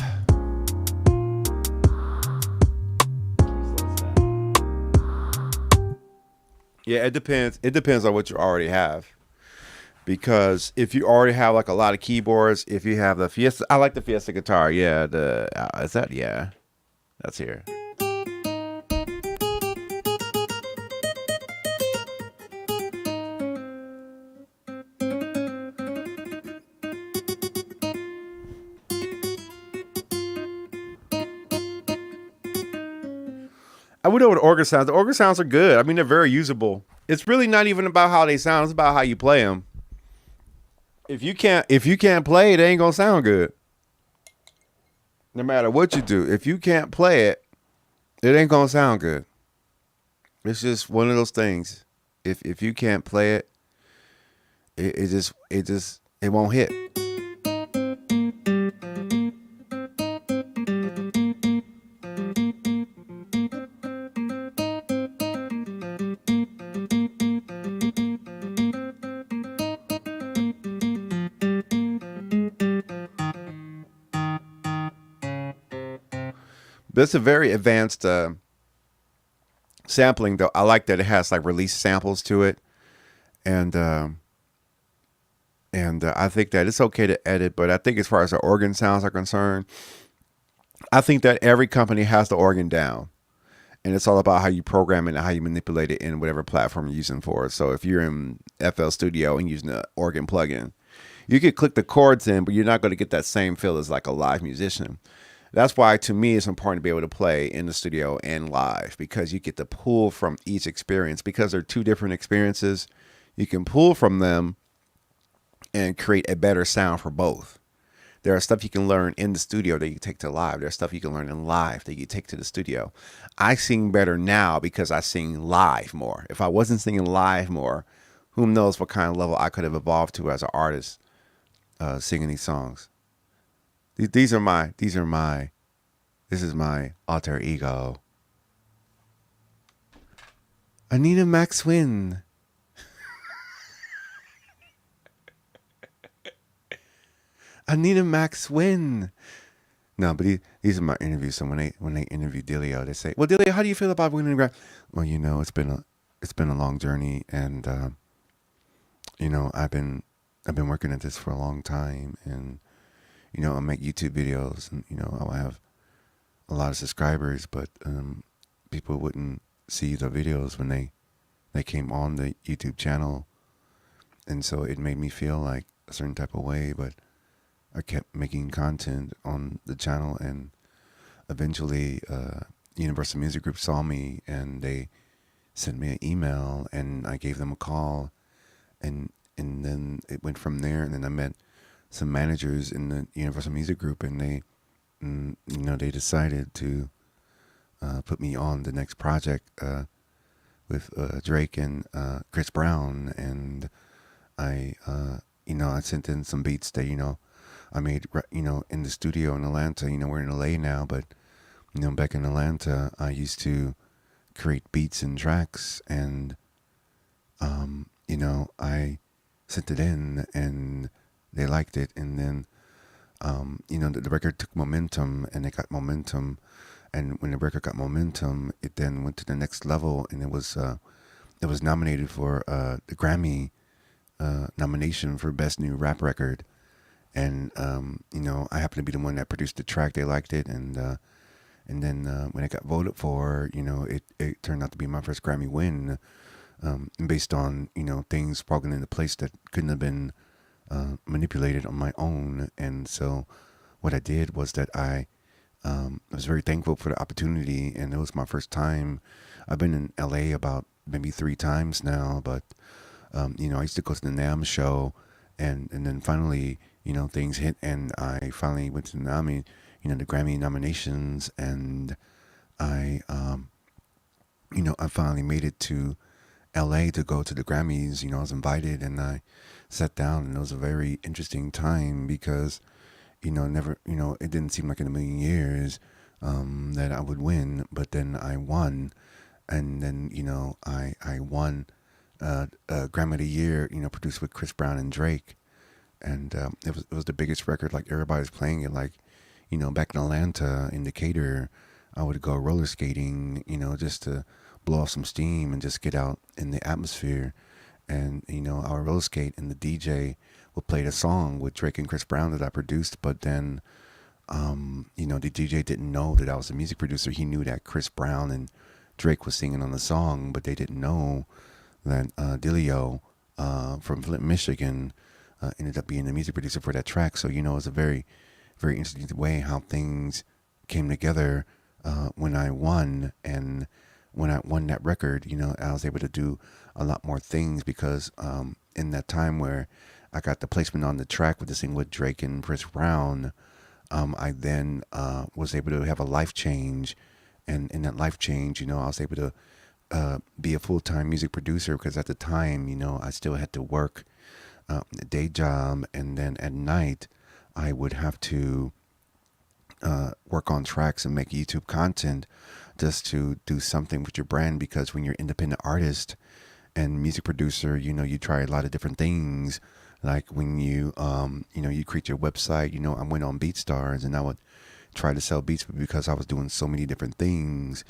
S1: Yeah, it depends. It depends on what you already have. Because if you already have like a lot of keyboards, if you have the Fiesta, I like the Fiesta guitar. Yeah, is that? Yeah, that's here. I went over the organ sounds. The organ sounds are good. I mean, they're very usable. It's really not even about how they sound. It's about how you play them. If you can't play it, it ain't gonna sound good. No matter what you do, if you can't play it, it ain't gonna sound good. It's just one of those things. If you can't play it, it won't hit. But it's a very advanced sampling, though. I like that it has like release samples to it, and I think that it's okay to edit. But I think as far as the organ sounds are concerned, I think that every company has the organ down, and it's all about how you program it and how you manipulate it in whatever platform you're using for it. So if you're in FL Studio and using the organ plugin, you could click the chords in, but you're not going to get that same feel as like a live musician. That's why, to me, it's important to be able to play in the studio and live, because you get to pull from each experience. Because they're two different experiences, you can pull from them and create a better sound for both. There are stuff you can learn in the studio that you take to live. There's stuff you can learn in live that you take to the studio. I sing better now because I sing live more. If I wasn't singing live more, who knows what kind of level I could have evolved to as an artist singing these songs. This is my alter ego. Anita Max Win. Anita Max Win. No, but these are my interviews. So when they interview Dilio, they say, "Well, Dilio, how do you feel about winning the Grammy?" Well, it's been a long journey, and I've been working at this for a long time, and I make YouTube videos, and I have a lot of subscribers, but people wouldn't see the videos when they came on the YouTube channel, and so it made me feel like a certain type of way, but I kept making content on the channel, and eventually Universal Music Group saw me, and they sent me an email, and I gave them a call, and then it went from there, and then I met some managers in the Universal Music Group, and they decided to put me on the next project with Drake and Chris Brown, and I sent in some beats that I made in the studio in Atlanta. We're in LA now, but back in Atlanta, I used to create beats and tracks, and I sent it in, and they liked it, and then the record took momentum, and it got momentum, and when the record got momentum, it then went to the next level, and it was nominated for the Grammy nomination for Best New Rap Record, and I happened to be the one that produced the track. They liked it, and then when it got voted for, it turned out to be my first Grammy win, based on things falling into place that couldn't have been manipulated on my own. And so what I did was that I was very thankful for the opportunity, and it was my first time. I've been in LA about maybe 3 times now, but I used to go to the NAMM show, and then finally things hit, and I finally went to the Grammy nominations, and I finally made it to LA to go to the Grammys. I was invited, and I sat down, and it was a very interesting time because, never, it didn't seem like in a million years that I would win, but then I won, and then, I won a Grammy of the Year, produced with Chris Brown and Drake, and it was the biggest record. Like, everybody's playing it. Like, back in Atlanta, in Decatur, I would go roller skating, just to blow off some steam and just get out in the atmosphere. And, I would roller skate, and the DJ would play the song with Drake and Chris Brown that I produced. But then, the DJ didn't know that I was a music producer. He knew that Chris Brown and Drake was singing on the song, but they didn't know that Dilio from Flint, Michigan, ended up being the music producer for that track. So, it was a very, very interesting way how things came together when I won. And when I won that record, I was able to do a lot more things because in that time where I got the placement on the track with the single with Drake and Chris Brown, I then was able to have a life change. And in that life change, I was able to be a full-time music producer, because at the time, I still had to work a day job, and then at night I would have to work on tracks and make YouTube content just to do something with your brand. Because when you're independent artist and music producer, you try a lot of different things. Like when you create your website. I went on BeatStars and I would try to sell beats, but because I was doing so many different things,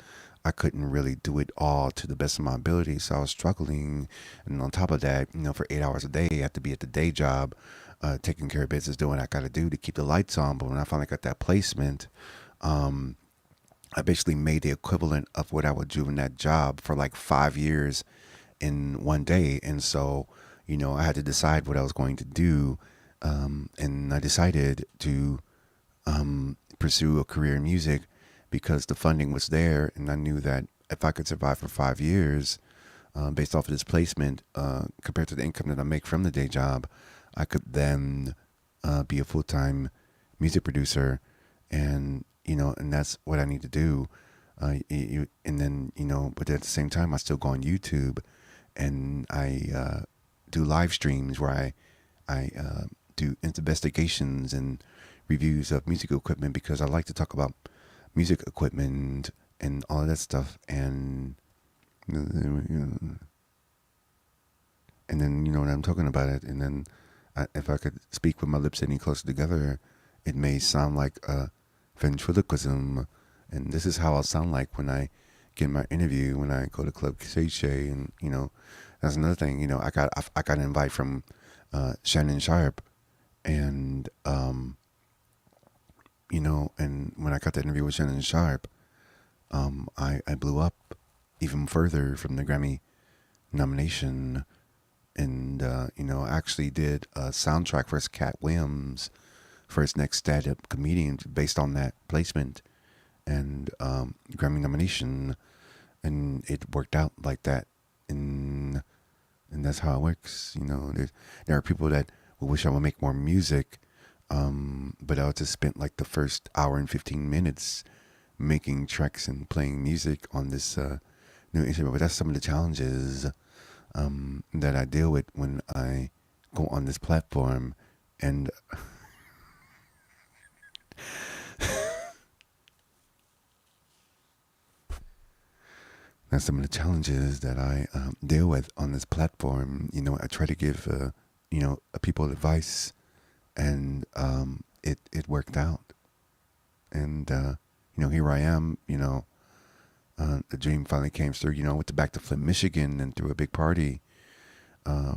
S1: I couldn't really do it all to the best of my ability. So I was struggling. And on top of that, for 8 hours a day, I had to be at the day job, taking care of business, doing what I got to do to keep the lights on. But when I finally got that placement, I basically made the equivalent of what I would do in that job for like 5 years in one day. And so, I had to decide what I was going to do. And I decided to pursue a career in music because the funding was there. And I knew that if I could survive for 5 years, based off of this placement, compared to the income that I make from the day job, I could then be a full-time music producer. And, and that's what I need to do. And then, but at the same time, I still go on YouTube and I do live streams where I do investigations and reviews of music equipment, because I like to talk about music equipment and all of that stuff. And then, when I'm talking about it, and then if I could speak with my lips any closer together, it may sound like a ventriloquism. And this is how I'll sound like when I get my interview, when I go to Club Shay. And, that's another thing. I got an invite from Shannon Sharp. And, and when I got the interview with Shannon Sharp, I blew up even further from the Grammy nomination. And, I actually did a soundtrack for Cat Williams for his next stand-up comedian based on that placement and Grammy nomination. And it worked out like that. And that's how it works. There are people that will wish I would make more music, but I just spent like the first hour and 15 minutes making tracks and playing music on this new instrument. But that's some of the challenges that I deal with when I go on this platform. And that's some of the challenges that I deal with on this platform. I try to give people advice, and it worked out. And here I am. The dream finally came through. I went back to Flint, Michigan, and threw a big party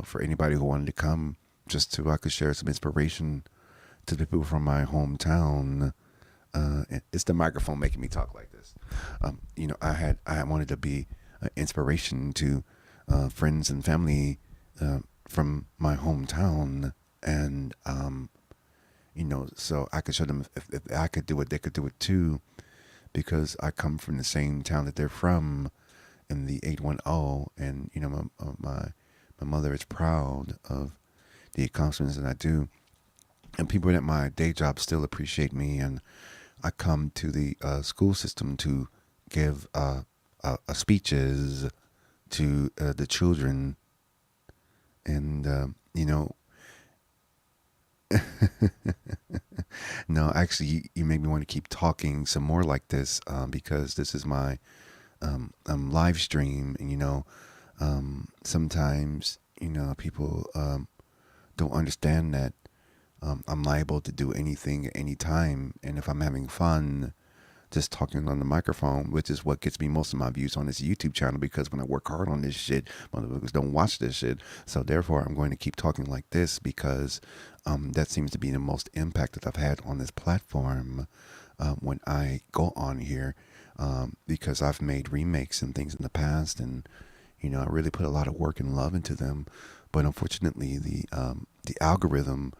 S1: for anybody who wanted to come, just so I could share some inspiration to the people from my hometown. It's the microphone making me talk like this. I wanted to be an inspiration to friends and family from my hometown, and so I could show them if I could do it, they could do it too, because I come from the same town that they're from, in the 810, and my mother is proud of the accomplishments that I do, and people at my day job still appreciate me. And I come to the school system to give speeches to the children. And no, actually, you make me want to keep talking some more like this, because this is my live stream. And sometimes people don't understand that I'm liable to do anything at any time. And if I'm having fun just talking on the microphone, which is what gets me most of my views on this YouTube channel, because when I work hard on this shit, motherfuckers don't watch this shit. So therefore, I'm going to keep talking like this, because that seems to be the most impact that I've had on this platform when I go on here, because I've made remakes and things in the past, and I really put a lot of work and love into them. But unfortunately, the algorithm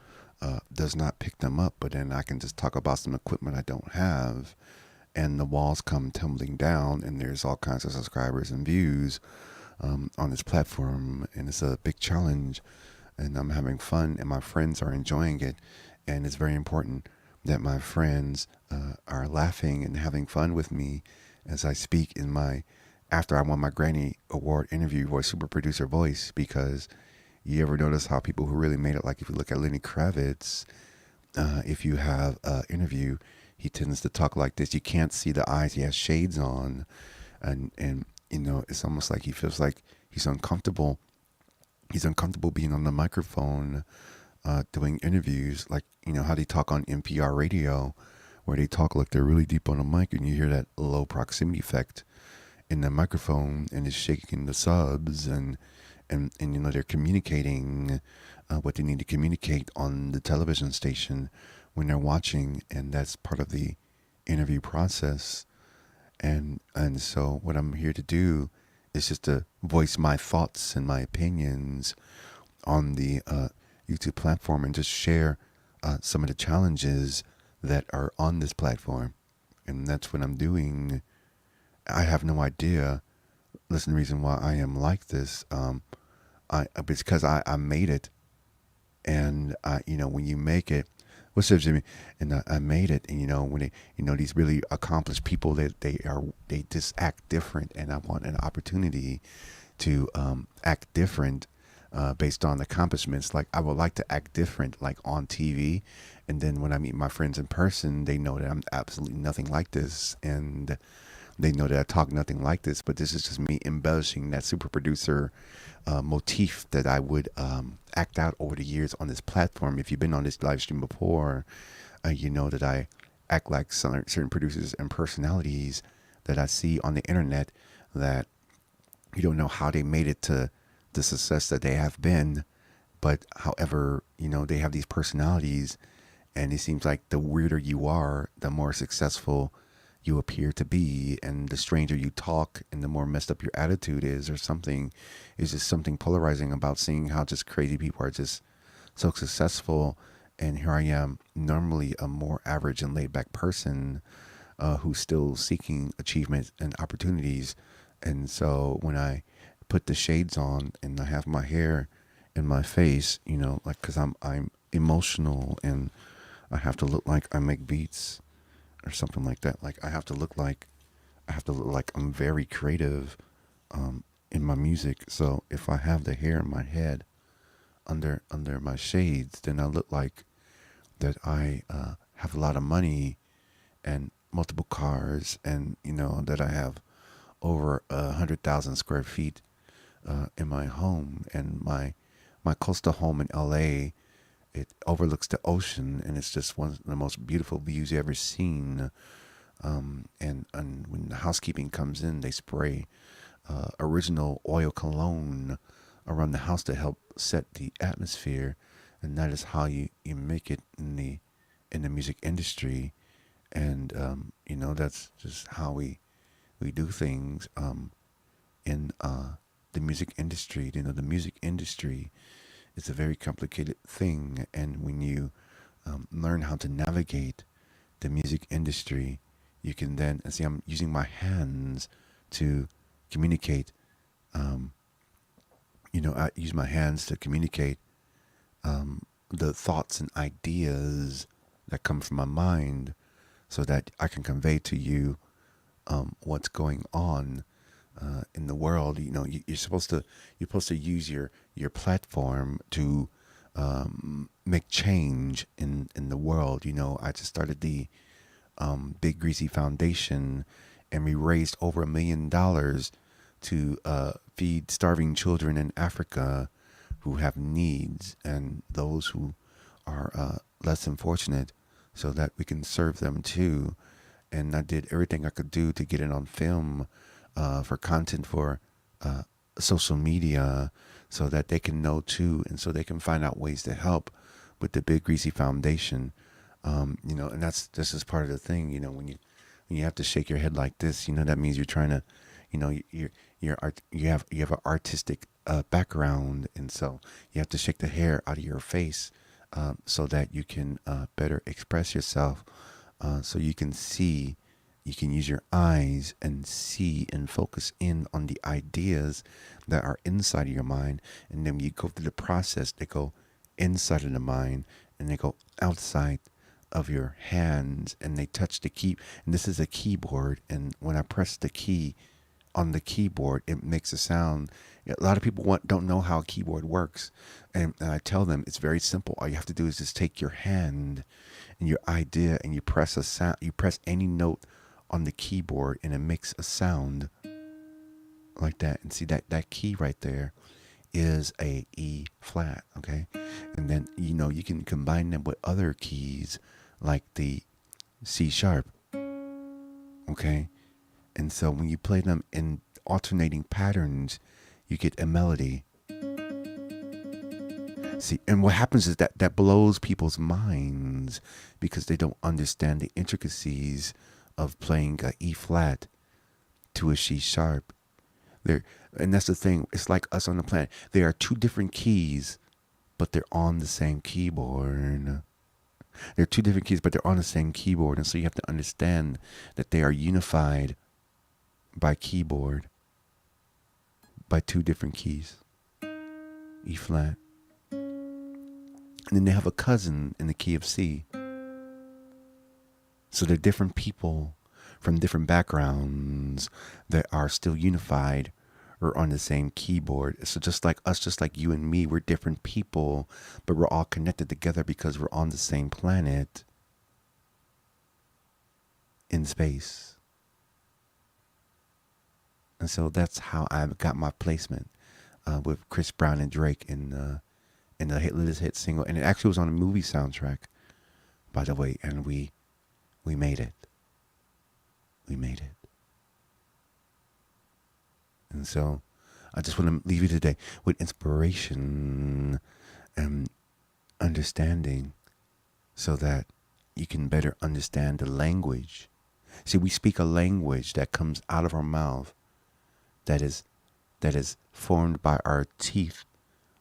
S1: does not pick them up. But then I can just talk about some equipment I don't have, and the walls come tumbling down, and there's all kinds of subscribers and views on this platform. And it's a big challenge, and I'm having fun, and my friends are enjoying it. And it's very important that my friends are laughing and having fun with me as I speak in my after I won my Grammy Award interview voice, super producer voice, because you ever notice how people who really made it, like if you look at Lenny Kravitz, if you have an interview, he tends to talk like this. You can't see the eyes. He has shades on, and it's almost like he feels like he's uncomfortable. He's uncomfortable being on the microphone, doing interviews, like how they talk on NPR radio, where they talk like they're really deep on the mic, and you hear that low proximity effect in the microphone, and it's shaking the subs, and they're communicating what they need to communicate on the television station when they're watching, and that's part of the interview process. And so what I'm here to do is just to voice my thoughts and my opinions on the YouTube platform, and just share some of the challenges that are on this platform. And that's what I'm doing. I have no idea. Listen, the reason why I am like this, it's because I made it. And when you make it, what's up, Jimmy? And I made it. And when these really accomplished people, they just act different, and I want an opportunity to act different based on accomplishments. Like, I would like to act different, like on TV, and then when I meet my friends in person, they know that I'm absolutely nothing like this, and they know that I talk nothing like this. But this is just me embellishing that super producer motif that I would act out over the years on this platform. If you've been on this live stream before, you know that I act like certain producers and personalities that I see on the internet, that you don't know how they made it to the success that they have been. But however, they have these personalities, and it seems like the weirder you are, the more successful you appear to be, and the stranger you talk, and the more messed up your attitude is, or something. Is just something polarizing about seeing how just crazy people are just so successful. And here I am, normally a more average and laid back person who's still seeking achievement and opportunities. And so when I put the shades on and I have my hair in my face, like, because I'm emotional, and I have to look like I make beats or something like that. Like, I have to look like I'm very creative in my music. So if I have the hair in my head under my shades, then I look like that I have a lot of money and multiple cars, and that I have over 100,000 square feet in my home, and my coastal home in LA. It overlooks the ocean, and it's just one of the most beautiful views you ever seen. And when the housekeeping comes in, they spray original oil cologne around the house to help set the atmosphere, and that is how you make it in the music industry. And that's just how we do things in the music industry. The music industry is a very complicated thing, and when you learn how to navigate the music industry, you can then, and see, I'm using my hands to communicate. I use my hands to communicate the thoughts and ideas that come from my mind, so that I can convey to you what's going on in the world. You're supposed to use your platform to make change in the world. I just started the Big Greasy Foundation, and we raised over $1 million to feed starving children in Africa who have needs, and those who are less than fortunate, so that we can serve them too. And I did everything I could do to get it on film for content for social media, so that they can know too, and so they can find out ways to help with the Big Greasy Foundation. And this is part of the thing. When you have to shake your head like this, that means you're trying to, you have an artistic background, and so you have to shake the hair out of your face so that you can better express yourself, so you can see. You can use your eyes and see and focus in on the ideas that are inside of your mind. And then you go through the process, they go inside of the mind and they go outside of your hands, and they touch the key. And this is a keyboard. And when I press the key on the keyboard, it makes a sound. A lot of people don't know how a keyboard works. And I tell them it's very simple. All you have to do is just take your hand and your idea and you press a sound. You press any note on the keyboard and it makes a sound like that. And see that key right there is a E flat, okay? And then, you can combine them with other keys like the C sharp, okay? And so when you play them in alternating patterns, you get a melody. See, and what happens is that blows people's minds because they don't understand the intricacies of playing a E flat to a C sharp. And that's the thing. It's like us on the planet. There are two different keys, but they're on the same keyboard. They're two different keys, but they're on the same keyboard. And so you have to understand that they are unified by keyboard, by two different keys, E flat. And then they have a cousin in the key of C. So they're different people from different backgrounds that are still unified or on the same keyboard. So just like us, just like you and me, we're different people, but we're all connected together because we're on the same planet in space. And so that's how I got my placement with Chris Brown and Drake in the latest hit single. And it actually was on a movie soundtrack, by the way, and we made it. We made it. And so I just want to leave you today with inspiration and understanding so that you can better understand the language. See, we speak a language that comes out of our mouth that is formed by our teeth,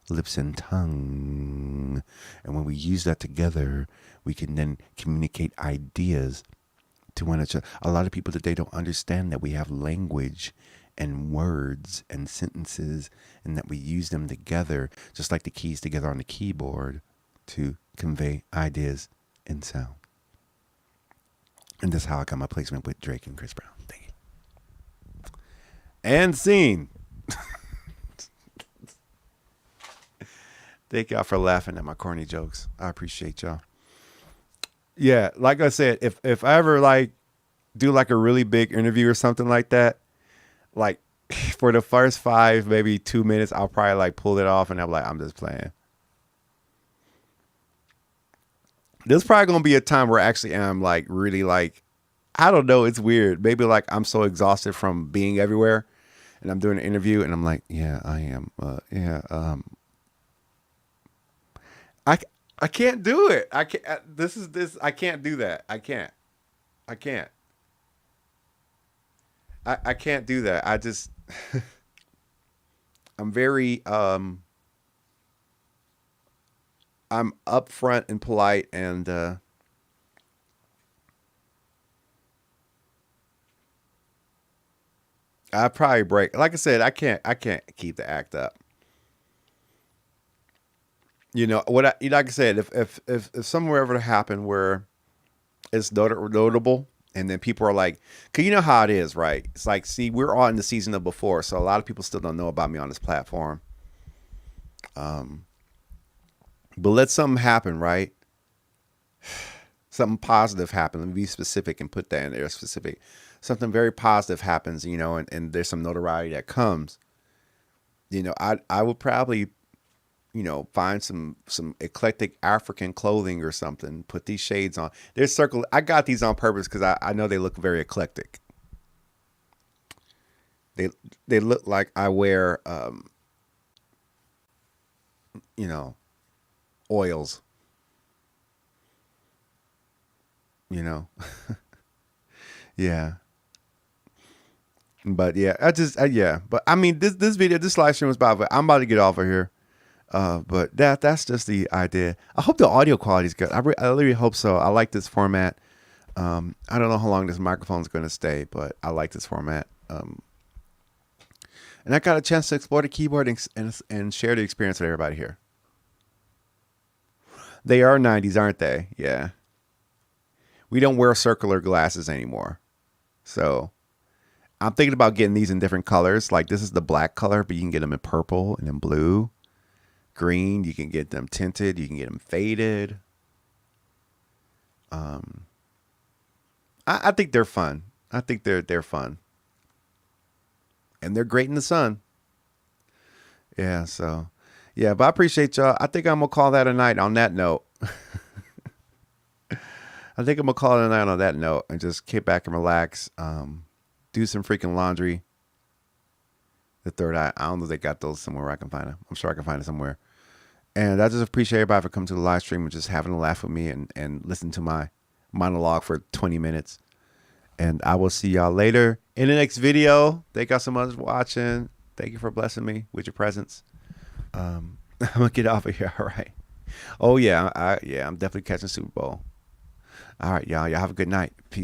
S1: lips, and tongue. And when we use that together, we can then communicate ideas to one another. A lot of people today don't understand that we have language and words and sentences and that we use them together, just like the keys together on the keyboard, to convey ideas and sound. And that's how I got my placement with Drake and Chris Brown. Thank you. And scene. Thank y'all for laughing at my corny jokes. I appreciate y'all. Yeah, like I said, if I ever do a really big interview or something like that, for the first 5, maybe 2 minutes, I'll probably pull it off and I'm just playing. There's probably gonna be a time where actually I'm really I don't know, it's weird. Maybe I'm so exhausted from being everywhere and I'm doing an interview and I'm like, yeah, I am. I can't do it. I can't. I can't do that. I can't. I can't do that. I'm very I'm upfront and polite and I probably break. Like I said, I can't keep the act up. Like I said, if something were ever to happen where it's notable, and then people are like, cause you know how it is, right? It's see, we're all in the season of before, so a lot of people still don't know about me on this platform. But let something happen, right? Something positive happen. Let me be specific and put that in there. Specific. Something very positive happens, and there's some notoriety that comes. I would probably find some eclectic African clothing or something, put these shades on. There's circle. I got these on purpose because I know they look very eclectic. They look like I wear, oils. Yeah. But yeah, yeah. But I mean, this live stream was about. I'm about to get off of here. But that's just the idea. I hope the audio quality is good. I really hope so. I like this format. I don't know how long this microphone is going to stay, but I like this format. And I got a chance to explore the keyboard and share the experience with everybody here. They are 90s, aren't they? Yeah. We don't wear circular glasses anymore. So I'm thinking about getting these in different colors. Like this is the black color, but you can get them in purple and in blue, green. You can get them tinted. You can get them faded. I think they're fun. I think they're fun, and they're great in the sun. Yeah. So, yeah. But I appreciate y'all. I think I'm gonna call that a night. On that note, I think I'm gonna call it a night on that note and just kick back and relax. Do some freaking laundry. The third eye. I don't know if they got those somewhere where I can find them. I'm sure I can find it somewhere. And I just appreciate everybody for coming to the live stream and just having a laugh with me and listen to my monologue for 20 minutes. And I will see y'all later in the next video. Thank y'all so much for watching. Thank you for blessing me with your presence. I'm gonna get off of here. All right. Oh yeah, I'm definitely catching Super Bowl. All right, y'all. Y'all have a good night. Peace.